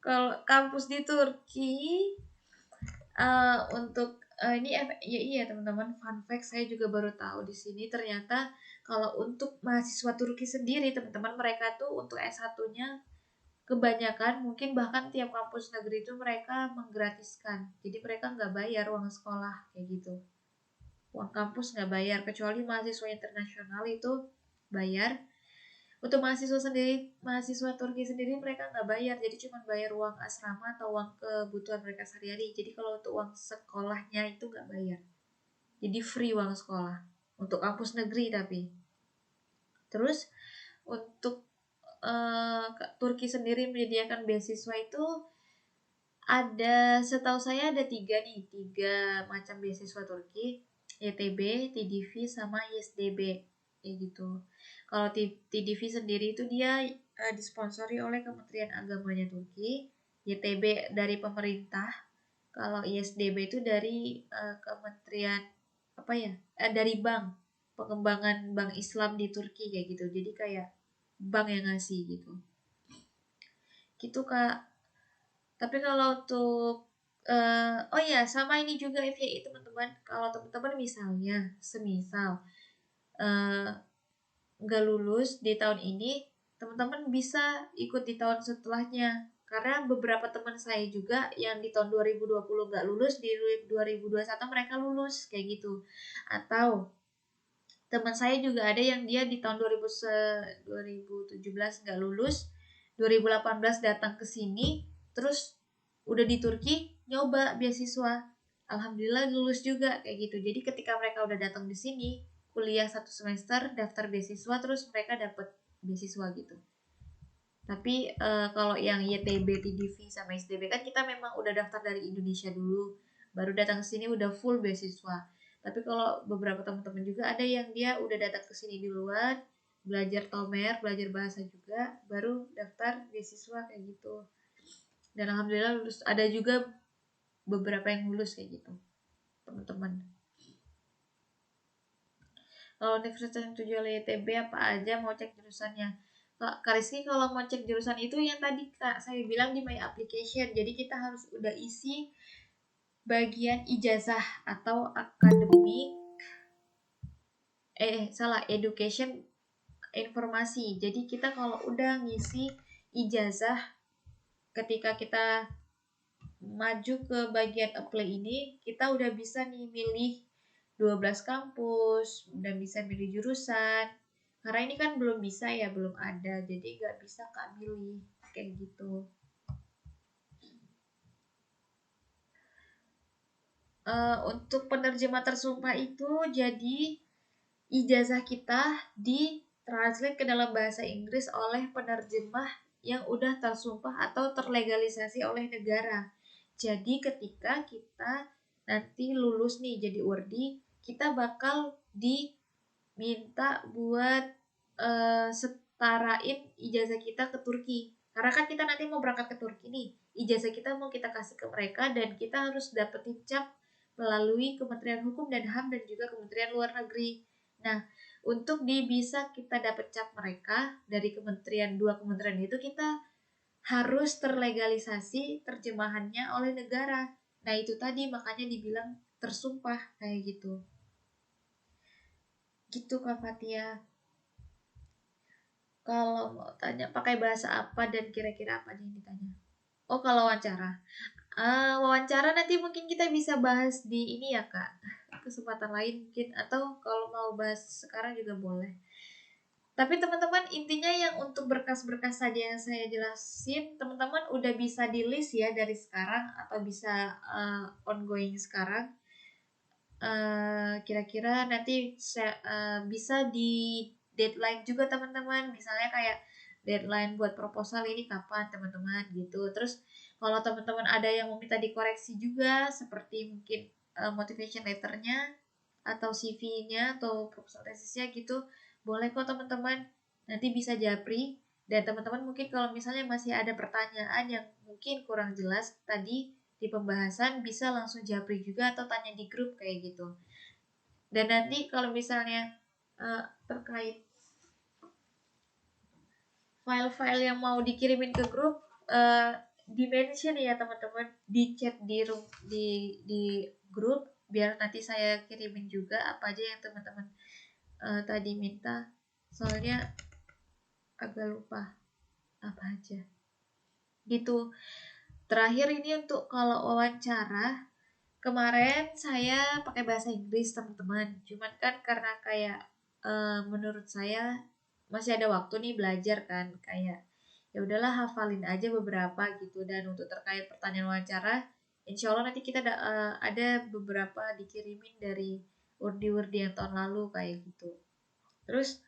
kalau kampus di Turki untuk ini ya iya teman-teman, fun fact saya juga baru tahu di sini ternyata kalau untuk mahasiswa Turki sendiri teman-teman, mereka tuh untuk S1-nya kebanyakan mungkin bahkan tiap kampus negeri itu mereka menggratiskan. Jadi mereka nggak bayar uang sekolah kayak gitu. Uang kampus nggak bayar, kecuali mahasiswa internasional itu bayar. Untuk mahasiswa Turki sendiri mereka nggak bayar, jadi cuma bayar uang asrama atau uang kebutuhan mereka sehari-hari. Jadi kalau untuk uang sekolahnya itu nggak bayar. Jadi free uang sekolah untuk kampus negeri tapi. Terus untuk Turki sendiri menyediakan beasiswa itu setahu saya ada tiga macam beasiswa Turki, YTB, TDV, sama ISDB kayak gitu. Kalau TDV sendiri itu dia disponsori oleh Kementerian Agamanya Turki, YTB dari pemerintah, kalau ISDB itu dari Kementerian dari bank pengembangan bank Islam di Turki kayak gitu. Jadi kayak bank yang ngasih gitu Kak. Tapi kalau untuk oh ya, sama ini juga FYI teman-teman, kalau teman-teman semisal nggak lulus di tahun ini, teman-teman bisa ikut di tahun setelahnya. Karena beberapa teman saya juga yang di tahun 2020 nggak lulus, di 2021 mereka lulus kayak gitu. Atau teman saya juga ada yang dia di tahun 2017 nggak lulus, 2018 datang ke sini, terus udah di Turki nyoba beasiswa, alhamdulillah lulus juga kayak gitu. Jadi ketika mereka udah datang di sini kuliah 1 semester, daftar beasiswa, terus mereka dapat beasiswa gitu. Tapi kalau yang YTB, TDV, sama SDB kan kita memang udah daftar dari Indonesia dulu, baru datang ke sini udah full beasiswa. Tapi kalau beberapa teman-teman juga ada yang dia udah datang ke sini duluan, belajar Tomer, belajar bahasa juga, baru daftar beasiswa kayak gitu. Dan alhamdulillah lulus. Ada juga beberapa yang lulus kayak gitu, teman-teman. Kalau universitas yang tujuan YTB apa aja, mau cek jurusannya. Kak Rizky, kalau mau cek jurusan itu yang tadi Kak saya bilang di My Application. Jadi kita harus udah isi bagian ijazah atau akademik education informasi. Jadi kita kalau udah ngisi ijazah, ketika kita maju ke bagian apply ini, kita udah bisa nih milih 12 kampus, udah bisa milih jurusan. Karena ini kan belum bisa ya, belum ada, jadi nggak bisa Kak milih kayak gitu. Untuk penerjemah tersumpah itu, jadi ijazah kita ditranslate ke dalam bahasa Inggris oleh penerjemah yang udah tersumpah atau terlegalisasi oleh negara. Jadi ketika kita nanti lulus nih jadi URDI, kita bakal diminta buat setarain ijazah kita ke Turki. Karena kan kita nanti mau berangkat ke Turki nih, ijazah kita mau kita kasih ke mereka dan kita harus dapetin cap melalui Kementerian Hukum dan HAM dan juga Kementerian Luar Negeri. Nah, untuk bisa kita dapat cap mereka dari dua kementerian itu, kita harus terlegalisasi terjemahannya oleh negara. Nah, itu tadi makanya dibilang tersumpah kayak gitu. Gitu Kak Fatia. Kalau mau tanya pakai bahasa apa dan kira-kira apa yang ditanya? Oh, kalau wawancara. Wawancara nanti mungkin kita bisa bahas di ini ya Kak, kesempatan lain mungkin, atau kalau mau bahas sekarang juga boleh. Tapi teman-teman, intinya yang untuk berkas-berkas saja yang saya jelasin, teman-teman udah bisa di list ya dari sekarang, atau bisa ongoing sekarang. Kira-kira nanti bisa di deadline juga teman-teman, misalnya kayak deadline buat proposal ini kapan teman-teman gitu. Terus kalau teman-teman ada yang mau minta dikoreksi juga, seperti mungkin motivation letternya atau CV-nya atau proposal tesisnya gitu, boleh kok teman-teman, nanti bisa japri. Dan teman-teman mungkin kalau misalnya masih ada pertanyaan yang mungkin kurang jelas tadi di pembahasan, bisa langsung japri juga atau tanya di grup kayak gitu. Dan nanti kalau misalnya terkait file-file yang mau dikirimin ke grup, di mention ya teman-teman, di chat di grup, biar nanti saya kirimin juga apa aja yang teman-teman tadi minta. Soalnya agak lupa apa aja gitu. Terakhir ini untuk kalau wawancara, kemarin saya pakai bahasa Inggris teman-teman. Cuman kan karena kayak menurut saya masih ada waktu nih belajar kan, kayak ya udahlah hafalin aja beberapa gitu. Dan untuk terkait pertanyaan wawancara, insya Allah nanti kita ada beberapa dikirimin dari Urdi yang tahun lalu kayak gitu. Terus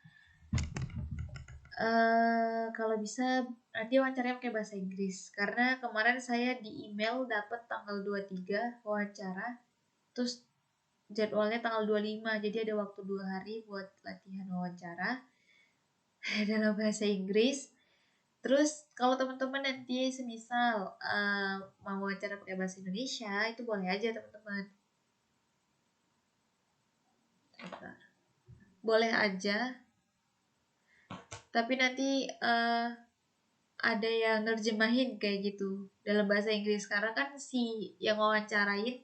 kalau bisa nanti wawancaranya pakai bahasa Inggris, karena kemarin saya di email dapat tanggal 23 wawancara, terus jadwalnya tanggal 25, jadi ada waktu 2 hari buat latihan wawancara dalam bahasa Inggris. Terus kalau teman-teman nanti semisal mau wawancara pakai bahasa Indonesia, itu boleh aja teman-teman. Boleh aja. Tapi nanti ada yang nerjemahin kayak gitu dalam bahasa Inggris, karena kan si yang wawancarain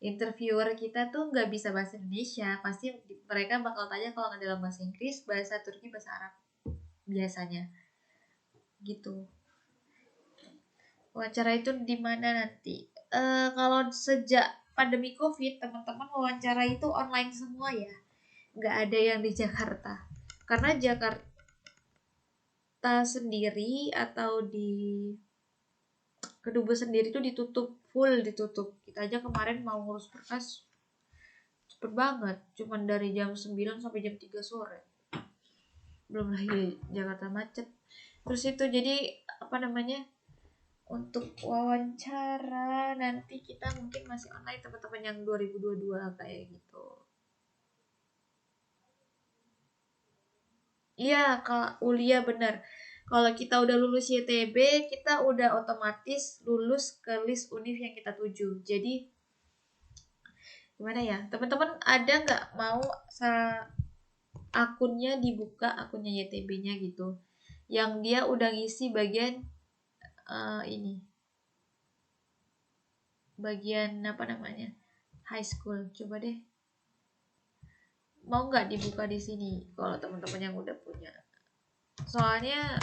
interviewer kita tuh nggak bisa bahasa Indonesia, pasti mereka bakal tanya kalau nggak dalam bahasa Inggris, bahasa Turki, bahasa Arab biasanya gitu. Wawancara itu di mana nanti? Kalau sejak pandemi COVID, teman-teman wawancara itu online semua ya, nggak ada yang di Jakarta, karena Jakarta sendiri atau di Kedubes sendiri tuh full ditutup. Kita aja kemarin mau ngurus berkas cepet banget, cuman dari jam 9 sampai jam 3 sore. Belum lagi Jakarta macet. Terus itu jadi apa namanya? Untuk wawancara nanti kita mungkin masih online teman-teman yang 2022 kayak gitu. Iya, Kak Ulia bener. Kalau kita udah lulus YTB, kita udah otomatis lulus ke list univ yang kita tuju. Jadi gimana ya, teman-teman ada nggak mau akunnya dibuka, akunnya YTB-nya gitu, yang dia udah ngisi bagian ini, bagian apa namanya, high school. Coba deh, mau nggak dibuka di sini kalau teman-teman yang udah punya. Soalnya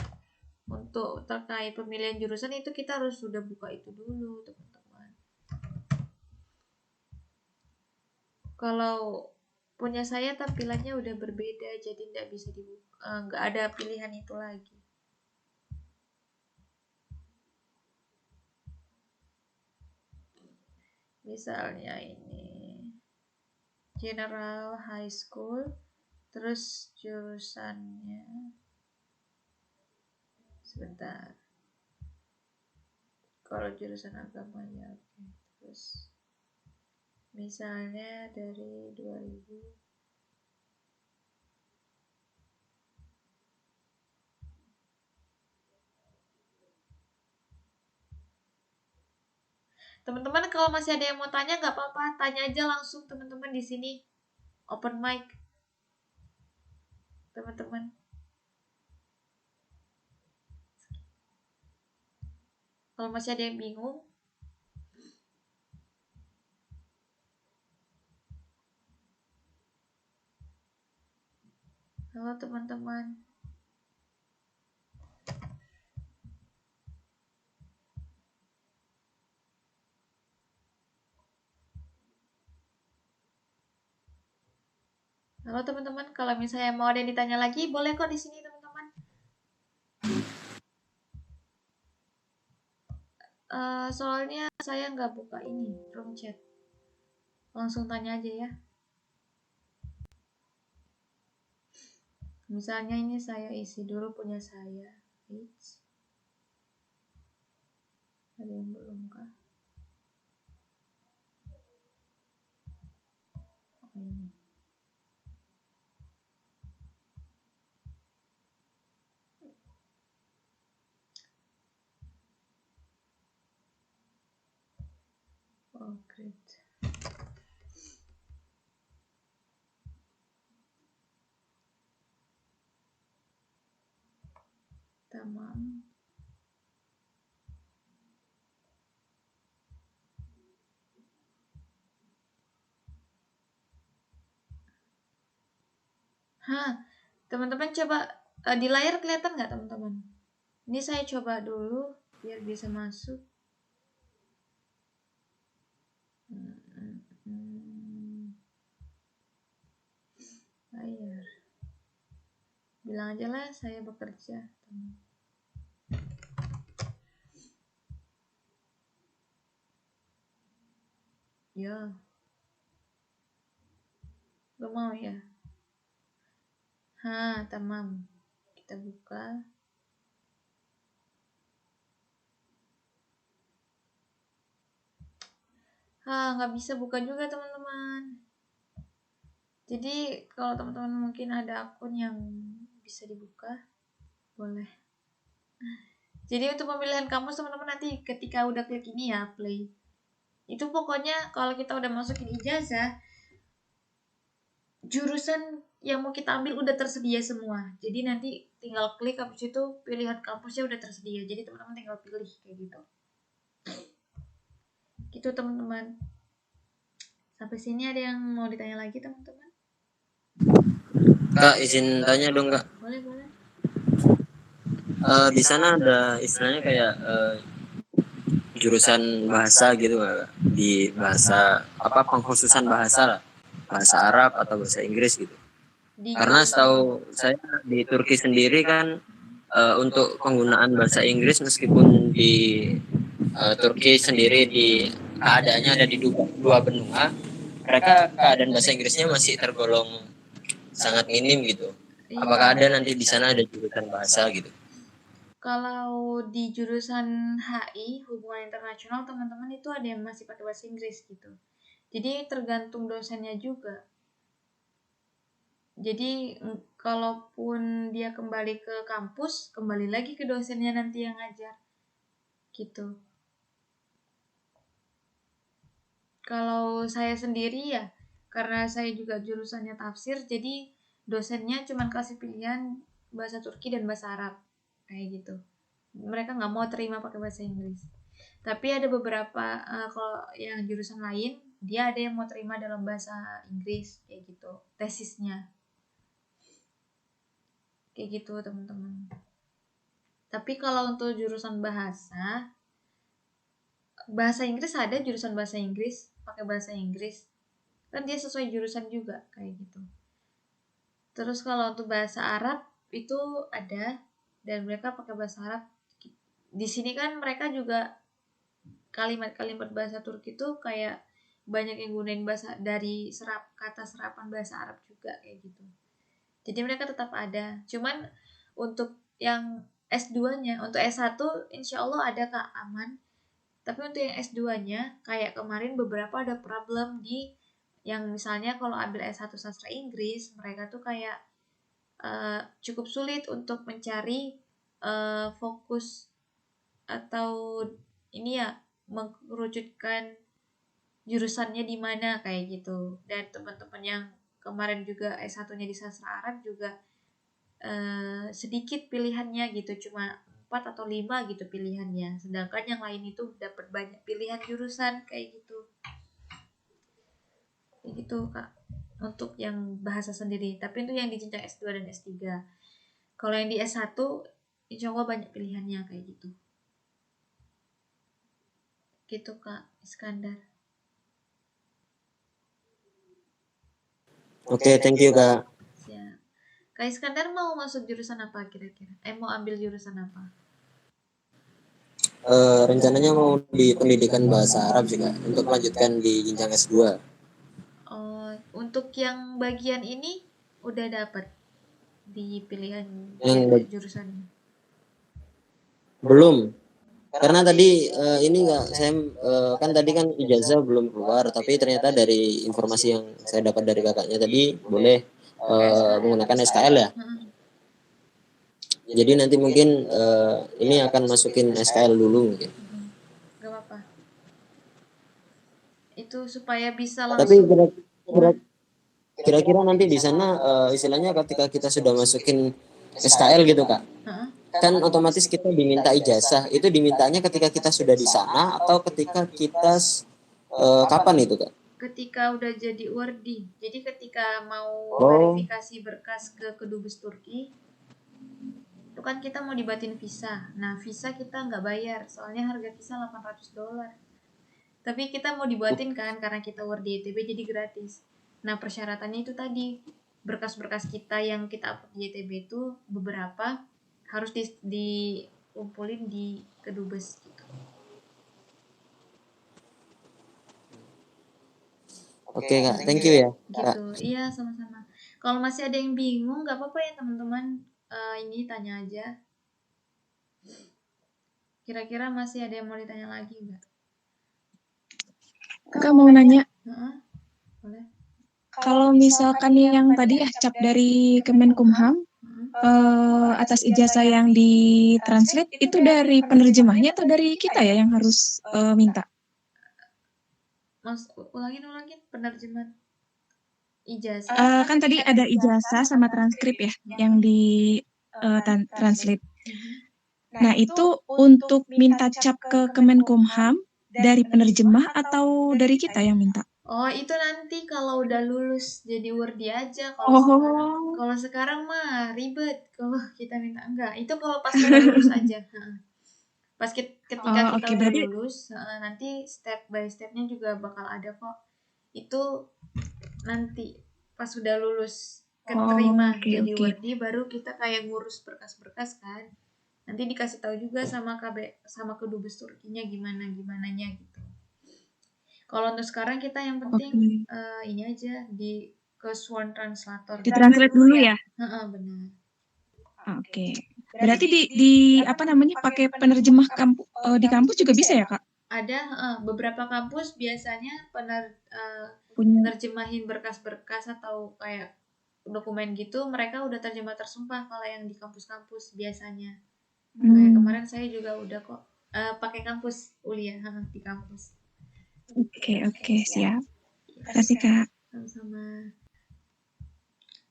untuk terkait pemilihan jurusan itu kita harus sudah buka itu dulu teman-teman. Kalau punya saya tampilannya udah berbeda, jadi nggak bisa dibuka, nggak ada pilihan itu lagi. Misalnya ini general high school, terus jurusannya sebentar, kalau jurusan agama ya oke. Terus misalnya dari 2000, teman-teman kalau masih ada yang mau tanya nggak apa-apa, tanya aja langsung teman-teman di sini, open mic teman-teman. Kalau masih ada yang bingung, halo teman-teman. Halo teman-teman, kalau misalnya mau ada yang ditanya lagi, boleh kok di sini teman-teman. Soalnya saya nggak buka ini room chat, langsung tanya aja ya. Misalnya ini saya isi dulu punya saya. Eits. Ada yang belum kah? Oh, ini. Oh, great. Tamam. Hah, teman-teman coba di layar kelihatan nggak teman-teman? Ini saya coba dulu biar bisa masuk. Layar. Bilang aja lah saya bekerja. Ya. Gak mau ya? Tamam. Kita buka. Nggak bisa buka juga teman-teman. Jadi kalau teman-teman mungkin ada akun yang bisa dibuka, boleh. Jadi untuk pemilihan kampus teman-teman nanti ketika udah klik ini ya play. Itu pokoknya kalau kita udah masukin ijazah, jurusan yang mau kita ambil udah tersedia semua. Jadi nanti tinggal klik habis itu pilihan kampusnya udah tersedia. Jadi teman-teman tinggal pilih kayak gitu. Gitu teman-teman. Sampai sini ada yang mau ditanya lagi teman-teman? Kak, izin tanya dong Kak. Boleh, boleh. Di sana ada istilahnya kayak jurusan bahasa gitu Kak? Di bahasa apa pengkhususan bahasa lah, bahasa Arab atau bahasa Inggris gitu. Karena setahu saya di Turki sendiri kan untuk penggunaan bahasa Inggris meskipun di Turki sendiri di keadaannya ada di dua benua, mereka keadaan bahasa Inggrisnya masih tergolong sangat minim gitu. Apakah ada nanti di sana ada jurusan bahasa gitu? Kalau di jurusan HI hubungan internasional teman-teman itu ada yang masih pakai bahasa Inggris gitu. Jadi tergantung dosennya juga. Jadi kalaupun dia kembali ke kampus, kembali lagi ke dosennya nanti yang ngajar. Gitu. Kalau saya sendiri ya, karena saya juga jurusannya tafsir, jadi dosennya cuma kasih pilihan bahasa Turki dan bahasa Arab. Kayak gitu. Mereka nggak mau terima pakai bahasa Inggris. Tapi ada beberapa kalau yang jurusan lain, dia ada yang mau terima dalam bahasa Inggris kayak gitu, tesisnya. Kayak gitu teman-teman. Tapi kalau untuk jurusan bahasa Inggris ada jurusan bahasa Inggris, pakai bahasa Inggris. Kan dia sesuai jurusan juga kayak gitu. Terus kalau untuk bahasa Arab itu ada dan mereka pakai bahasa Arab. Di sini kan mereka juga kalimat-kalimat bahasa Turki itu kayak banyak yang gunain bahasa dari kata serapan bahasa Arab juga kayak gitu. Jadi mereka tetap ada. Cuman untuk yang S2-nya, untuk S1 insya Allah ada Kak aman. Tapi untuk yang S2-nya kayak kemarin beberapa ada problem di yang misalnya kalau ambil S1 sastra Inggris, mereka tuh kayak cukup sulit untuk mencari fokus atau ini ya mengerucutkan jurusannya di mana kayak gitu. Dan teman-teman yang kemarin juga S1-nya di sastra Arab juga sedikit pilihannya gitu, cuma 4 atau 5 gitu pilihannya. Sedangkan yang lain itu dapat banyak pilihan jurusan kayak gitu. Kayak gitu Kak. Untuk yang bahasa sendiri. Tapi itu yang di jenjang S2 dan S3. Kalau yang di S1 insya Allah banyak pilihannya kayak gitu. Gitu Kak Iskandar. Oke, thank you Kak. Siap. Kak Iskandar mau masuk jurusan apa kira-kira? Mau ambil jurusan apa? Rencananya mau di pendidikan bahasa Arab juga untuk melanjutkan di jenjang S2. Untuk yang bagian ini udah dapat di pilihan jurusannya? Belum. Karena tadi ini enggak saya kan tadi kan ijazah belum keluar, tapi ternyata dari informasi yang saya dapat dari kakaknya tadi boleh menggunakan SKL ya. Jadi nanti mungkin ini akan masukin SKL dulu mungkin. Gak apa-apa. supaya bisa Tapi langsung. kira-kira nanti di sana istilahnya ketika kita sudah masukin SKL gitu Kak, Heeh. kan otomatis kita diminta ijazah. Itu dimintanya ketika kita sudah di sana atau ketika kita kapan itu Kak? Ketika udah jadi wardi. Jadi ketika mau Oh, verifikasi berkas ke Kedubes Turki, itu kan kita mau dibatin visa. Nah, visa kita nggak bayar, soalnya harga visa $800. Tapi kita mau dibuatin kan, karena kita wardi YTB jadi gratis. Nah, persyaratannya itu tadi, berkas-berkas kita yang kita upload di YTB itu beberapa harus dikumpulin di Kedubes gitu. oke Kak, thank you ya Kak. Gitu, iya sama-sama. Kalau masih ada yang bingung, nggak apa-apa ya teman-teman, ini tanya aja. Kira-kira masih ada yang mau ditanya lagi nggak? Kakak mau nanya, Heeh, boleh. kalau misalkan yang tadi ya cap dari Kemenkumham atas ijazah yang ditranslate itu dari penerjemahnya atau dari kita ya yang harus minta? Mas, ulangin penerjemahan ijazah. Kan tadi ada ijazah sama transkrip ya yang di translate. Nah itu untuk minta cap ke Kemenkumham dari penerjemah atau dari kita yang minta? Oh, itu nanti kalau udah lulus jadi wardi aja. Kalau sekarang mah ribet. Kalau kita minta enggak. Itu kalau pas udah lulus aja. Pas ketika kita Oke, udah berarti lulus, nanti step by stepnya juga bakal ada kok. Itu nanti pas udah lulus keterima oke, jadi oke. wardi, baru kita kayak ngurus berkas-berkas kan. Nanti dikasih tahu juga sama sama Kedubes Turkinya gimananya gitu. Kalau untuk sekarang kita yang penting ini aja ke Swan Translator. Ditranslate dulu ya? Heeh, benar. Oke. Berarti di apa namanya pakai penerjemah di kampus juga bisa ya Kak? Ada beberapa kampus biasanya Punya. nerjemahin berkas-berkas atau kayak dokumen gitu, mereka udah terjemah tersumpah kalau yang di kampus-kampus biasanya. Kayak kemarin saya juga udah kok pakai kampus Ulia di kampus. Oke, siap. Terima kasih Kak. Sama-sama.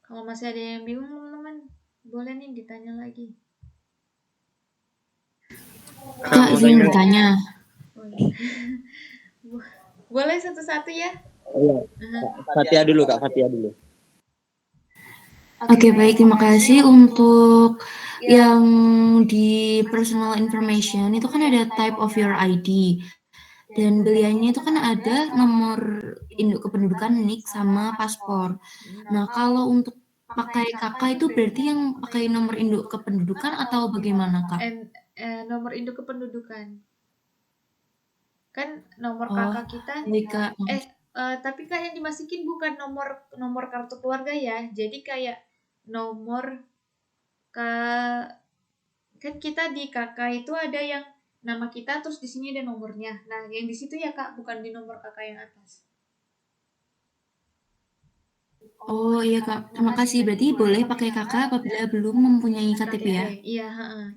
Kalau masih ada yang bingung teman-teman, boleh nih ditanya lagi. Kak, izin bertanya. Boleh satu-satu ya? Iya. Fatia dulu Kak, Fatia dulu. Oke, baik. Terima kasih untuk yang di personal information itu kan ada type of your ID. Dan beliannya itu kan ada nomor induk kependudukan, NIK, sama paspor. Nah, kalau untuk pakai kakak itu berarti yang pakai nomor induk kependudukan atau bagaimana, Kak? Nomor induk kependudukan. Kan nomor Oh, kakak kita. baik, Kak. Tapi Kak yang dimasukin bukan nomor kartu keluarga ya. Jadi kayak nomor kan kita di kakak itu ada yang nama kita terus di sini ada nomornya. Nah, yang di situ ya Kak, bukan di nomor kakak yang atas. Oh iya Kak, terima kasih. Berarti boleh pakai kakak apabila belum mempunyai KTP ya? Iya,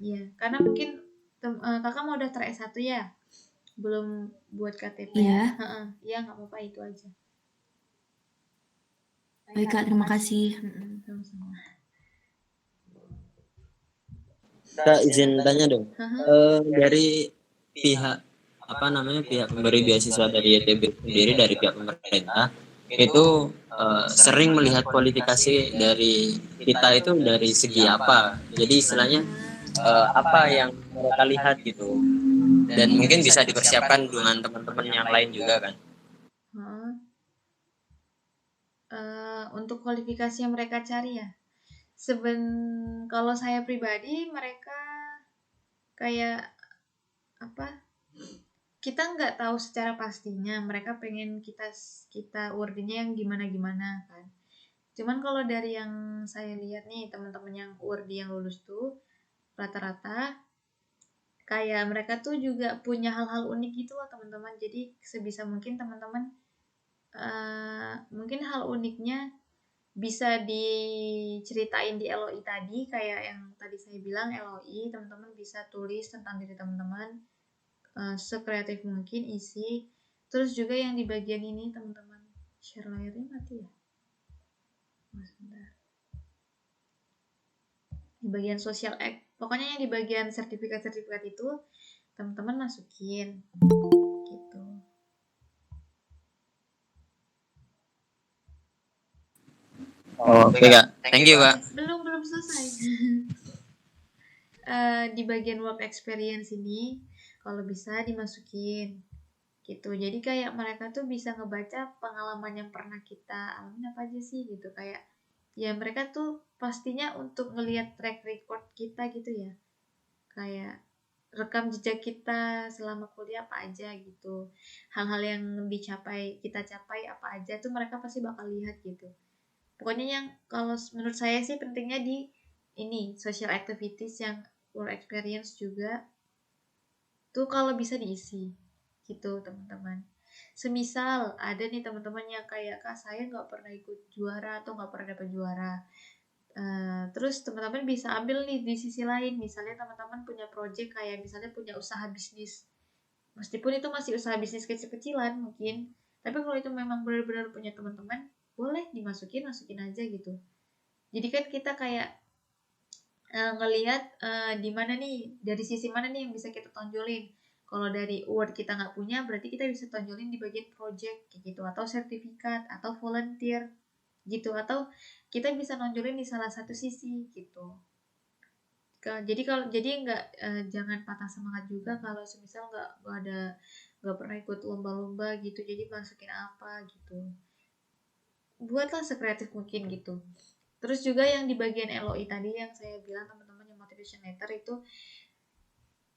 iya. Karena mungkin kakak mau daftar S1 ya, belum buat KTP. Iya. Iya nggak apa-apa itu aja. Baik Kak, terima kasih. Sama-sama. Kak izin tanya dong. Dari pihak pihak pemberi beasiswa dari YTB sendiri, dari pihak pemerintah itu sering melihat kualifikasi dari kita itu dari segi apa. Jadi istilahnya apa yang mereka lihat gitu. Dan mungkin bisa dipersiapkan dengan teman-teman yang lain juga kan. Untuk kualifikasi yang mereka cari ya. Kalau saya pribadi, mereka kayak apa? Kita nggak tahu secara pastinya mereka pengen kita wardinya yang gimana kan. Cuman kalau dari yang saya lihat nih, teman-teman yang wardi yang lulus tuh rata-rata kayak mereka tuh juga punya hal-hal unik gitu loh teman-teman. Jadi sebisa mungkin teman-teman mungkin hal uniknya bisa diceritain di LOI tadi, kayak yang tadi saya bilang LOI, teman-teman bisa tulis tentang diri teman-teman sekreatif mungkin isi. Terus juga yang di bagian ini teman-teman, share layarnya mati ya. Sebentar. Di bagian social act, pokoknya yang di bagian sertifikat-sertifikat itu teman-teman masukin gitu. Oke Kak, thank you Kak. Belum selesai. Di bagian work experience ini kalau bisa dimasukin gitu. Jadi kayak mereka tuh bisa ngebaca pengalaman yang pernah kita alami apa aja sih gitu. Kayak ya mereka tuh pastinya untuk ngelihat track record kita gitu ya. Kayak rekam jejak kita selama kuliah apa aja gitu. Hal-hal yang kita capai apa aja tuh mereka pasti bakal lihat gitu. Pokoknya yang kalau menurut saya sih pentingnya di ini social activities yang work experience juga tuh kalau bisa diisi gitu teman-teman. Semisal ada nih teman-teman yang kayak Kak saya nggak pernah ikut juara atau nggak pernah dapat juara. Terus teman-teman bisa ambil nih di sisi lain, misalnya teman-teman punya project kayak misalnya punya usaha bisnis, meskipun itu masih usaha bisnis kecil-kecilan mungkin, tapi kalau itu memang benar-benar punya teman-teman, boleh masukin aja gitu. Jadi kan kita kayak ngelihat di mana nih, dari sisi mana nih yang bisa kita tonjolin. Kalau dari award kita nggak punya, berarti kita bisa tonjolin di bagian project kayak gitu, atau sertifikat, atau volunteer gitu, atau kita bisa nonjolin di salah satu sisi gitu. Jadi nggak jangan patah semangat juga kalau semisal nggak pernah ikut lomba-lomba gitu, jadi masukin apa gitu. Buatlah sekreatif mungkin gitu. Terus juga yang di bagian LOI tadi yang saya bilang teman-teman, yang motivation letter itu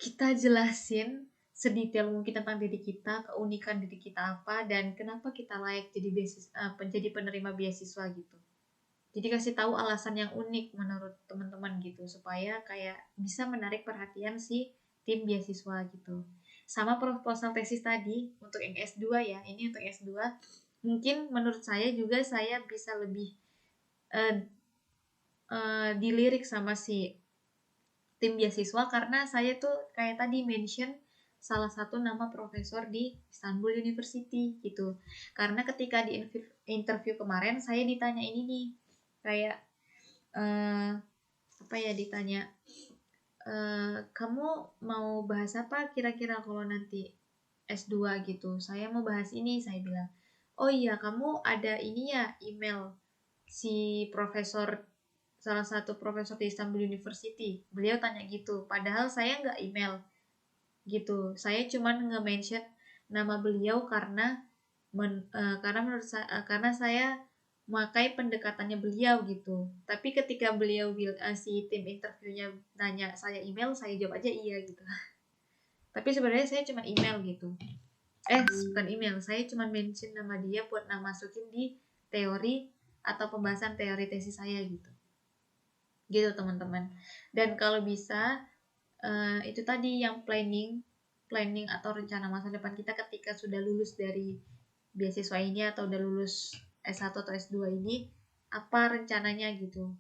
kita jelasin sedetail mungkin tentang diri kita, keunikan diri kita apa, dan kenapa kita layak jadi penerima beasiswa gitu. Jadi kasih tahu alasan yang unik menurut teman-teman gitu, supaya kayak bisa menarik perhatian si tim beasiswa gitu. Sama proposal tesis tadi untuk yang S2 ya, ini untuk S2 mungkin menurut saya juga saya bisa lebih dilirik sama si tim beasiswa karena saya tuh kayak tadi mention salah satu nama profesor di Istanbul University gitu. Karena ketika di interview kemarin saya ditanya ini nih, kayak ditanya kamu mau bahas apa kira-kira kalau nanti S2 gitu. Saya mau bahas ini, saya bilang. Oh iya, kamu ada ini ya, email si salah satu profesor di Istanbul University. Beliau tanya gitu, padahal saya nggak email gitu. Saya cuman nge-mention nama beliau karena menurut saya karena saya memakai pendekatannya beliau gitu. Tapi ketika beliau si tim interviewnya nanya saya email, saya jawab aja iya gitu. Tapi sebenarnya saya cuma email gitu. Bukan email, saya cuma mention nama dia buat masukin di teori atau pembahasan teori tesis saya gitu. Gitu teman-teman. Dan kalau bisa itu tadi yang planning atau rencana masa depan kita ketika sudah lulus dari beasiswa ini atau udah lulus S1 atau S2 ini, apa rencananya gitu.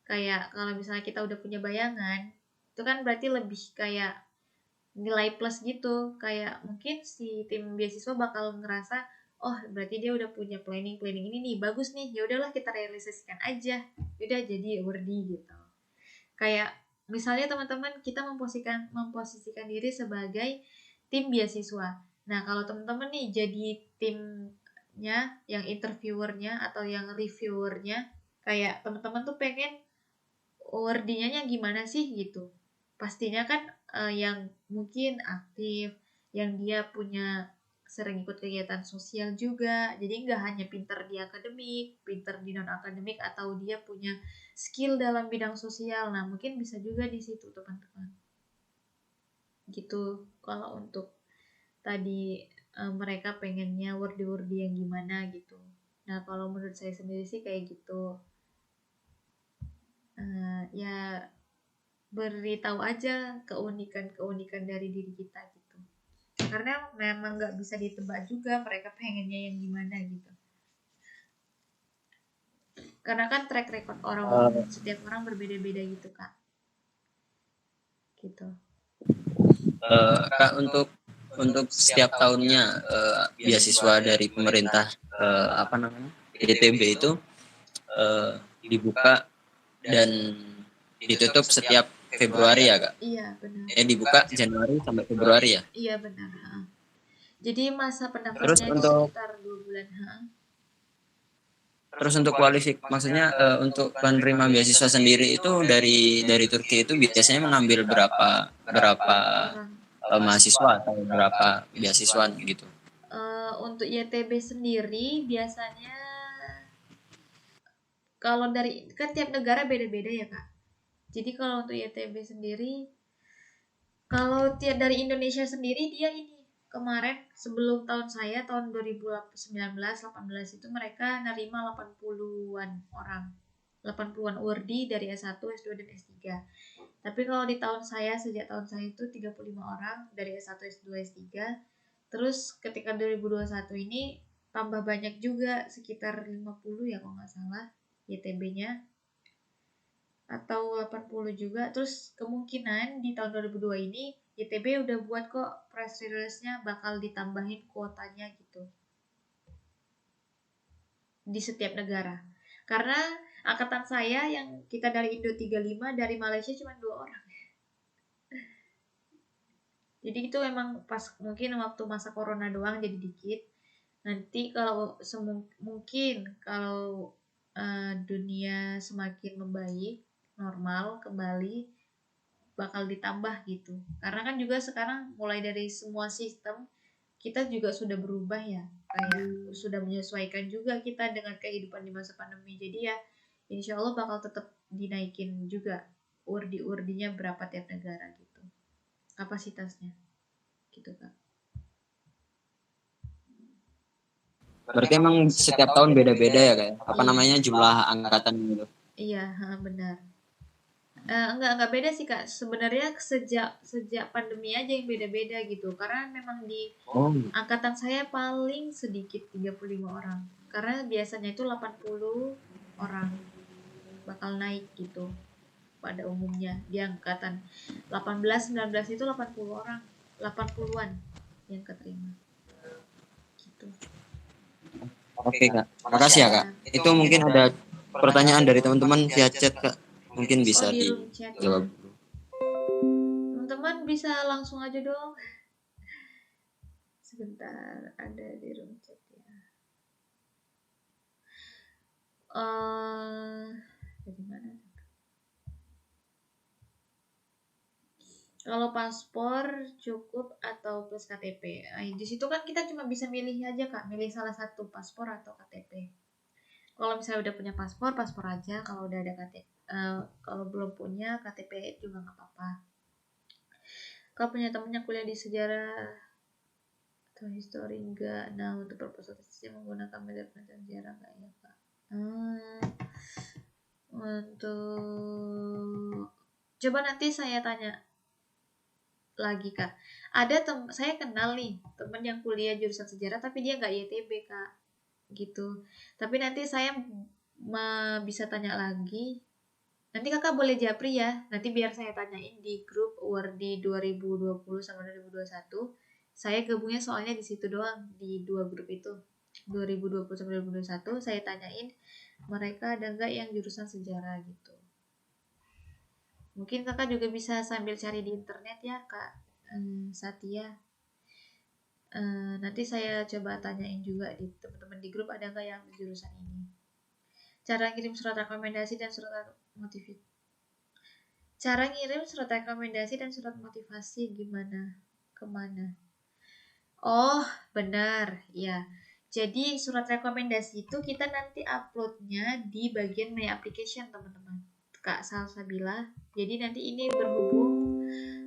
Kayak kalau misalnya kita udah punya bayangan, itu kan berarti lebih kayak nilai plus gitu. Kayak mungkin si tim beasiswa bakal ngerasa, oh berarti dia udah punya planning ini nih, bagus nih, ya udahlah kita realisasikan aja, udah jadi worthy gitu. Kayak misalnya teman-teman kita memposisikan diri sebagai tim beasiswa. Nah kalau teman-teman nih jadi timnya, yang interviewernya atau yang reviewernya, kayak teman-teman tuh pengen worthy-nya gimana sih gitu. Pastinya kan yang mungkin aktif, yang dia punya sering ikut kegiatan sosial juga, jadi nggak hanya pinter di akademik, pinter di non akademik, atau dia punya skill dalam bidang sosial. Nah mungkin bisa juga di situ teman-teman gitu. Kalau untuk tadi mereka pengennya worthy yang gimana gitu. Nah kalau menurut saya sendiri sih kayak gitu, ya beritahu aja keunikan dari diri kita gitu. Karena memang nggak bisa ditebak juga mereka pengennya yang gimana gitu. Karena kan track record setiap orang berbeda-beda gitu Kak. Gitu. Kak, untuk untuk setiap tahunnya beasiswa dari pemerintah ITB itu dibuka dan ditutup setiap Februari ya Kak? Iya benar. Dibuka Januari sampai Februari ya? Iya benar. Jadi masa pendaftarannya Terus untuk sekitar 2 bulan. Terus untuk maksudnya untuk penerima beasiswa sendiri itu dari Turki itu biasanya mengambil berapa mahasiswa atau berapa beasiswan gitu? Untuk ITB sendiri biasanya kalau dari kan tiap negara beda-beda ya Kak. Jadi kalau untuk ITB sendiri, kalau dari Indonesia sendiri dia ini kemarin sebelum tahun saya tahun 2019-18 itu mereka nerima 80-an orang. 80-an URDI dari S1, S2 dan S3. Tapi kalau di tahun saya sejak tahun saya itu 35 orang dari S1, S2, S3. Terus ketika 2021 ini tambah banyak juga sekitar 50 ya kalau nggak salah YTB-nya atau 80 juga. Terus kemungkinan di tahun 2002 ini YTB udah buat kok press release-nya bakal ditambahin kuotanya gitu di setiap negara. Karena angkatan saya yang kita dari Indo 35 dari Malaysia cuma 2 orang. Jadi itu memang pas mungkin waktu masa corona doang jadi dikit. Nanti kalau mungkin kalau dunia semakin membaik, normal kembali bakal ditambah gitu. Karena kan juga sekarang mulai dari semua sistem kita juga sudah berubah ya, kayak sudah menyesuaikan juga kita dengan kehidupan di masa pandemi. Jadi ya insya Allah bakal tetap dinaikin juga urdinya berapa tiap negara gitu, kapasitasnya gitu Kak. Berarti emang setiap tahun beda-beda ya Kak? Apa namanya jumlah angkatan gitu? Iya benar. Enggak beda sih Kak. Sebenarnya sejak pandemi aja yang beda-beda gitu. Karena memang di angkatan saya paling sedikit 35 orang. Karena biasanya itu 80 orang bakal naik gitu pada umumnya di angkatan 18-19 itu 80 orang, 80-an yang keterima gitu. Oke Kak, makasih ya Kak. Itu mungkin ada pertanyaan dari teman-teman via chat Kak. Mungkin bisa dijawab. Teman-teman bisa langsung aja dong. Sebentar, ada di room chat ya. Dari mana? Kalau paspor cukup atau plus KTP. Di situ kan kita cuma bisa milih aja Kak, milih salah satu paspor atau KTP. Kalau misalnya udah punya paspor aja. Kalau udah ada KTP, kalau belum punya KTP juga nggak apa-apa. Kalau punya temennya kuliah di sejarah atau histori enggak. Nah untuk proposal tesisnya menggunakan metode penelitian sejarah enggak ya Kak? Untuk coba nanti saya tanya lagi Kak. Ada saya kenal nih temen yang kuliah jurusan sejarah tapi dia nggak YTB Kak gitu. Tapi nanti saya bisa tanya lagi. Nanti Kakak boleh japri ya. Nanti biar saya tanyain di grup Wardi 2020 sama 2021. Saya gabungnya soalnya di situ doang, di 2 grup itu. 2020 sama 2021 saya tanyain mereka ada nggak yang jurusan sejarah gitu. Mungkin Kakak juga bisa sambil cari di internet ya Kak Satya. Nanti saya coba tanyain juga di teman-teman di grup ada nggak yang jurusan ini. Cara ngirim surat rekomendasi dan surat motivasi. Cara ngirim surat rekomendasi dan surat motivasi gimana? Kemana? Oh, benar. Ya. Jadi surat rekomendasi itu kita nanti uploadnya di bagian My Application teman-teman. Kak Salsabila. Jadi nanti ini berhubung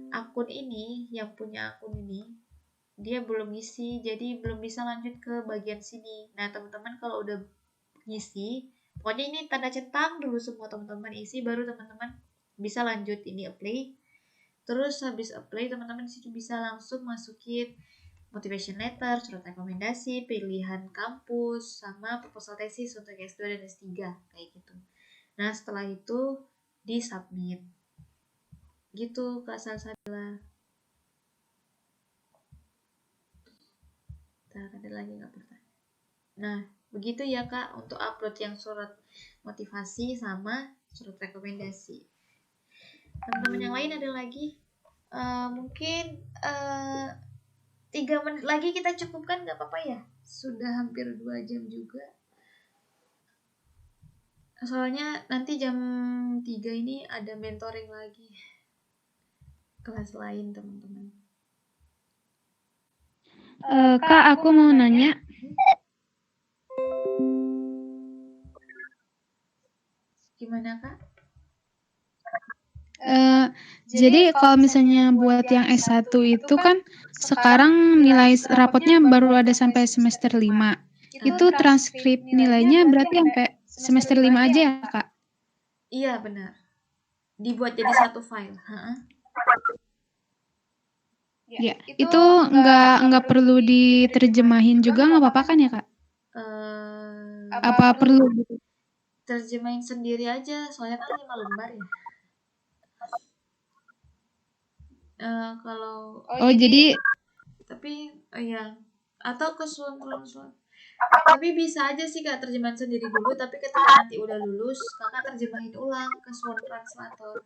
akun ini, yang punya akun ini, dia belum ngisi, jadi belum bisa lanjut ke bagian sini. Nah teman-teman kalau udah ngisi, pokoknya ini tanda centang dulu semua teman-teman isi, baru teman-teman bisa lanjut ini apply. Terus habis apply teman-teman disitu bisa langsung masukin motivation letter, surat rekomendasi, pilihan kampus, sama proposal tesis untuk S2 dan S3 kayak gitu. Nah setelah itu di submit gitu Kak Salsabila. Bentar, ada lagi nggak pertanyaan? Nah, begitu ya Kak untuk upload yang surat motivasi sama surat rekomendasi. Teman-teman yang lain ada lagi? Mungkin 3 menit lagi kita cukupkan, nggak apa-apa ya? Sudah hampir 2 jam juga. Soalnya nanti jam 3 ini ada mentoring lagi. Kelas lain teman-teman. Kak, aku mau nanya. Gimana Kak? Jadi kalau misalnya buat yang S1 itu kan sekarang nilai rapotnya baru ada sampai semester 5. Itu transkrip nilainya berarti sampai semester 5 aja ya, Kak? Iya benar. Dibuat jadi satu file. Ya, itu nggak perlu diterjemahin juga nggak apa-apa kan ya, Kak? Apa perlu gitu? Terjemahin sendiri aja, soalnya kan 5 lembar ya. Kalau jadi tapi ya atau ke Translate. Tapi bisa aja sih Kak terjemahan sendiri dulu, tapi ketika nanti udah lulus Kakak terjemahin ulang ke Swan Translator.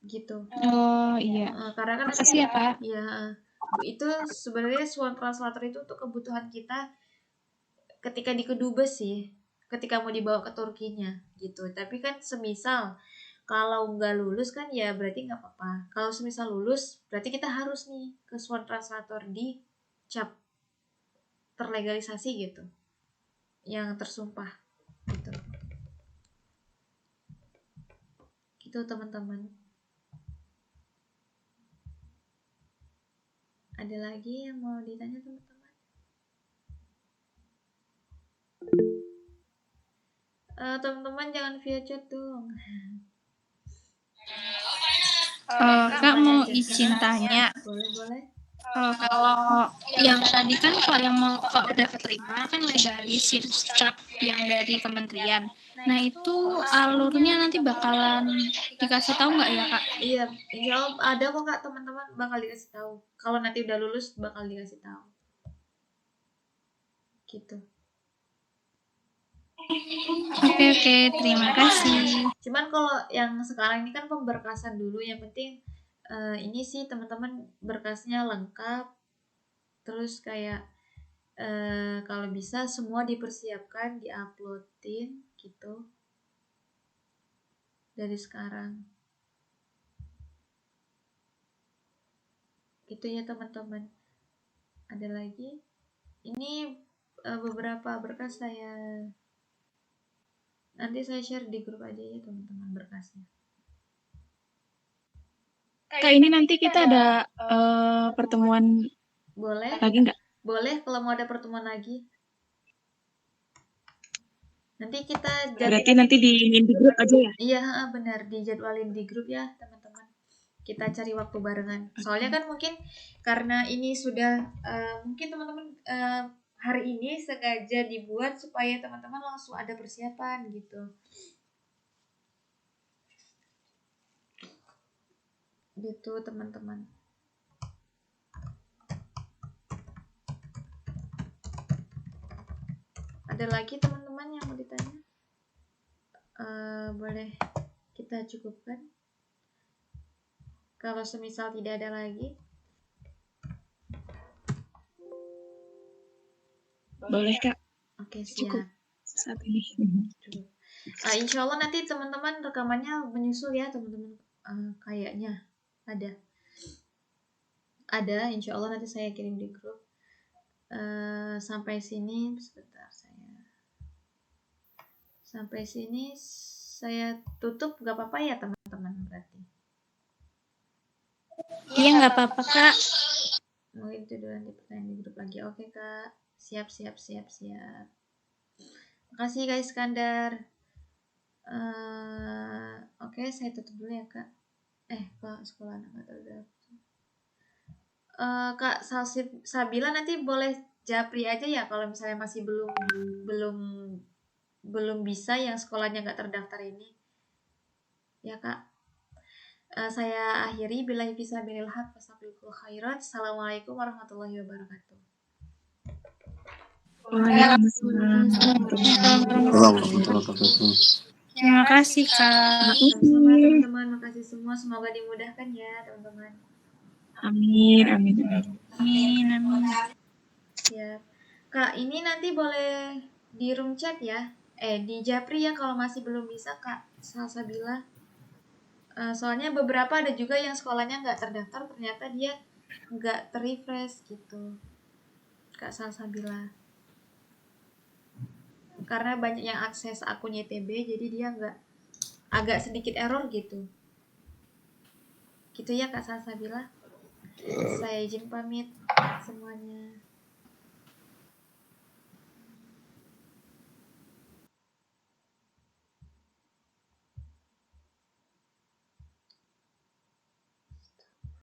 Gitu. Oh iya. Karena kan makasih ya Kak. Ya, itu sebenarnya Swan Translator itu untuk kebutuhan kita ketika di kedubes sih, ketika mau dibawa ke Turkinya gitu. Tapi kan semisal kalau nggak lulus kan ya berarti nggak apa-apa. Kalau semisal lulus berarti kita harus nih ke Swan Translator di cap terlegalisasi gitu, yang tersumpah gitu. Gitu teman-teman. Ada lagi yang mau ditanya teman-teman? Teman-teman jangan via chat dong. Kak mau izin tanya. Boleh. Kalau yang tadi kan kalau yang mau kok udah keterima kan legalisir cap yang dari kementerian. Nah itu alurnya nanti bakalan dikasih tahu nggak ya Kak? Iya, insya Allah ada kok Kak, teman-teman bakal dikasih tahu. Kalau nanti udah lulus bakal dikasih tahu. Gitu. Oke, terima kasih. Cuman kalau yang sekarang ini kan pemberkasan dulu, yang penting ini sih teman-teman berkasnya lengkap. Terus kayak kalau bisa semua dipersiapkan, diuploadin gitu dari sekarang. Gitu ya teman-teman. Ada lagi? Ini beberapa berkas nanti saya share di grup aja ya teman-teman berkasnya. Kak ini nanti kita ada pertemuan Boleh? lagi nggak? Boleh kalau mau ada pertemuan lagi. Nanti kita Berarti nanti di grup aja ya? Iya benar, dijadwalin di grup ya teman-teman. Kita cari waktu barengan. Soalnya kan mungkin karena ini sudah mungkin teman-teman hari ini sengaja dibuat supaya teman-teman langsung ada persiapan gitu. Gitu teman-teman. Ada lagi teman-teman yang mau ditanya? Boleh kita cukupkan. Kalau semisal tidak ada lagi, boleh Kak. Oke, siap. Cukup saat ini. Cukup. Insya Allah nanti teman-teman rekamannya menyusul ya teman-teman. Kayaknya ada. Insya Allah nanti saya kirim di grup. Sampai sini saya tutup, gak apa-apa ya teman-teman berarti. Iya nggak apa-apa Kak. Mungkin itu dulu, nanti pertanyaan di grup lagi. Oke Kak, siap. Makasih guys Iskandar. Oke, saya tutup dulu ya Kak. Kak sekolah anak ada. Kak Sabila nanti boleh japri aja ya kalau misalnya masih belum bisa yang sekolahnya nggak terdaftar ini. Ya Kak. Saya akhiri billahi fisabilil haq wassalamualaikum warahmatullahi wabarakatuh. Waalaikumsalam warahmatullahi wabarakatuh. Terima kasih, Kak. Sama-sama teman-teman, makasih semua. Semoga dimudahkan ya teman-teman. Amin, amin, amin. Amin, amin. Siap. Kak, ini nanti boleh di room chat ya. Di Japri ya kalau masih belum bisa Kak Salsabila. Soalnya beberapa ada juga yang sekolahnya nggak terdaftar, ternyata dia nggak terrefresh gitu. Kak Salsabila. Karena banyak yang akses akun YTB, jadi dia nggak, agak sedikit error gitu. Gitu ya Kak Salsabila. Saya izin pamit semuanya.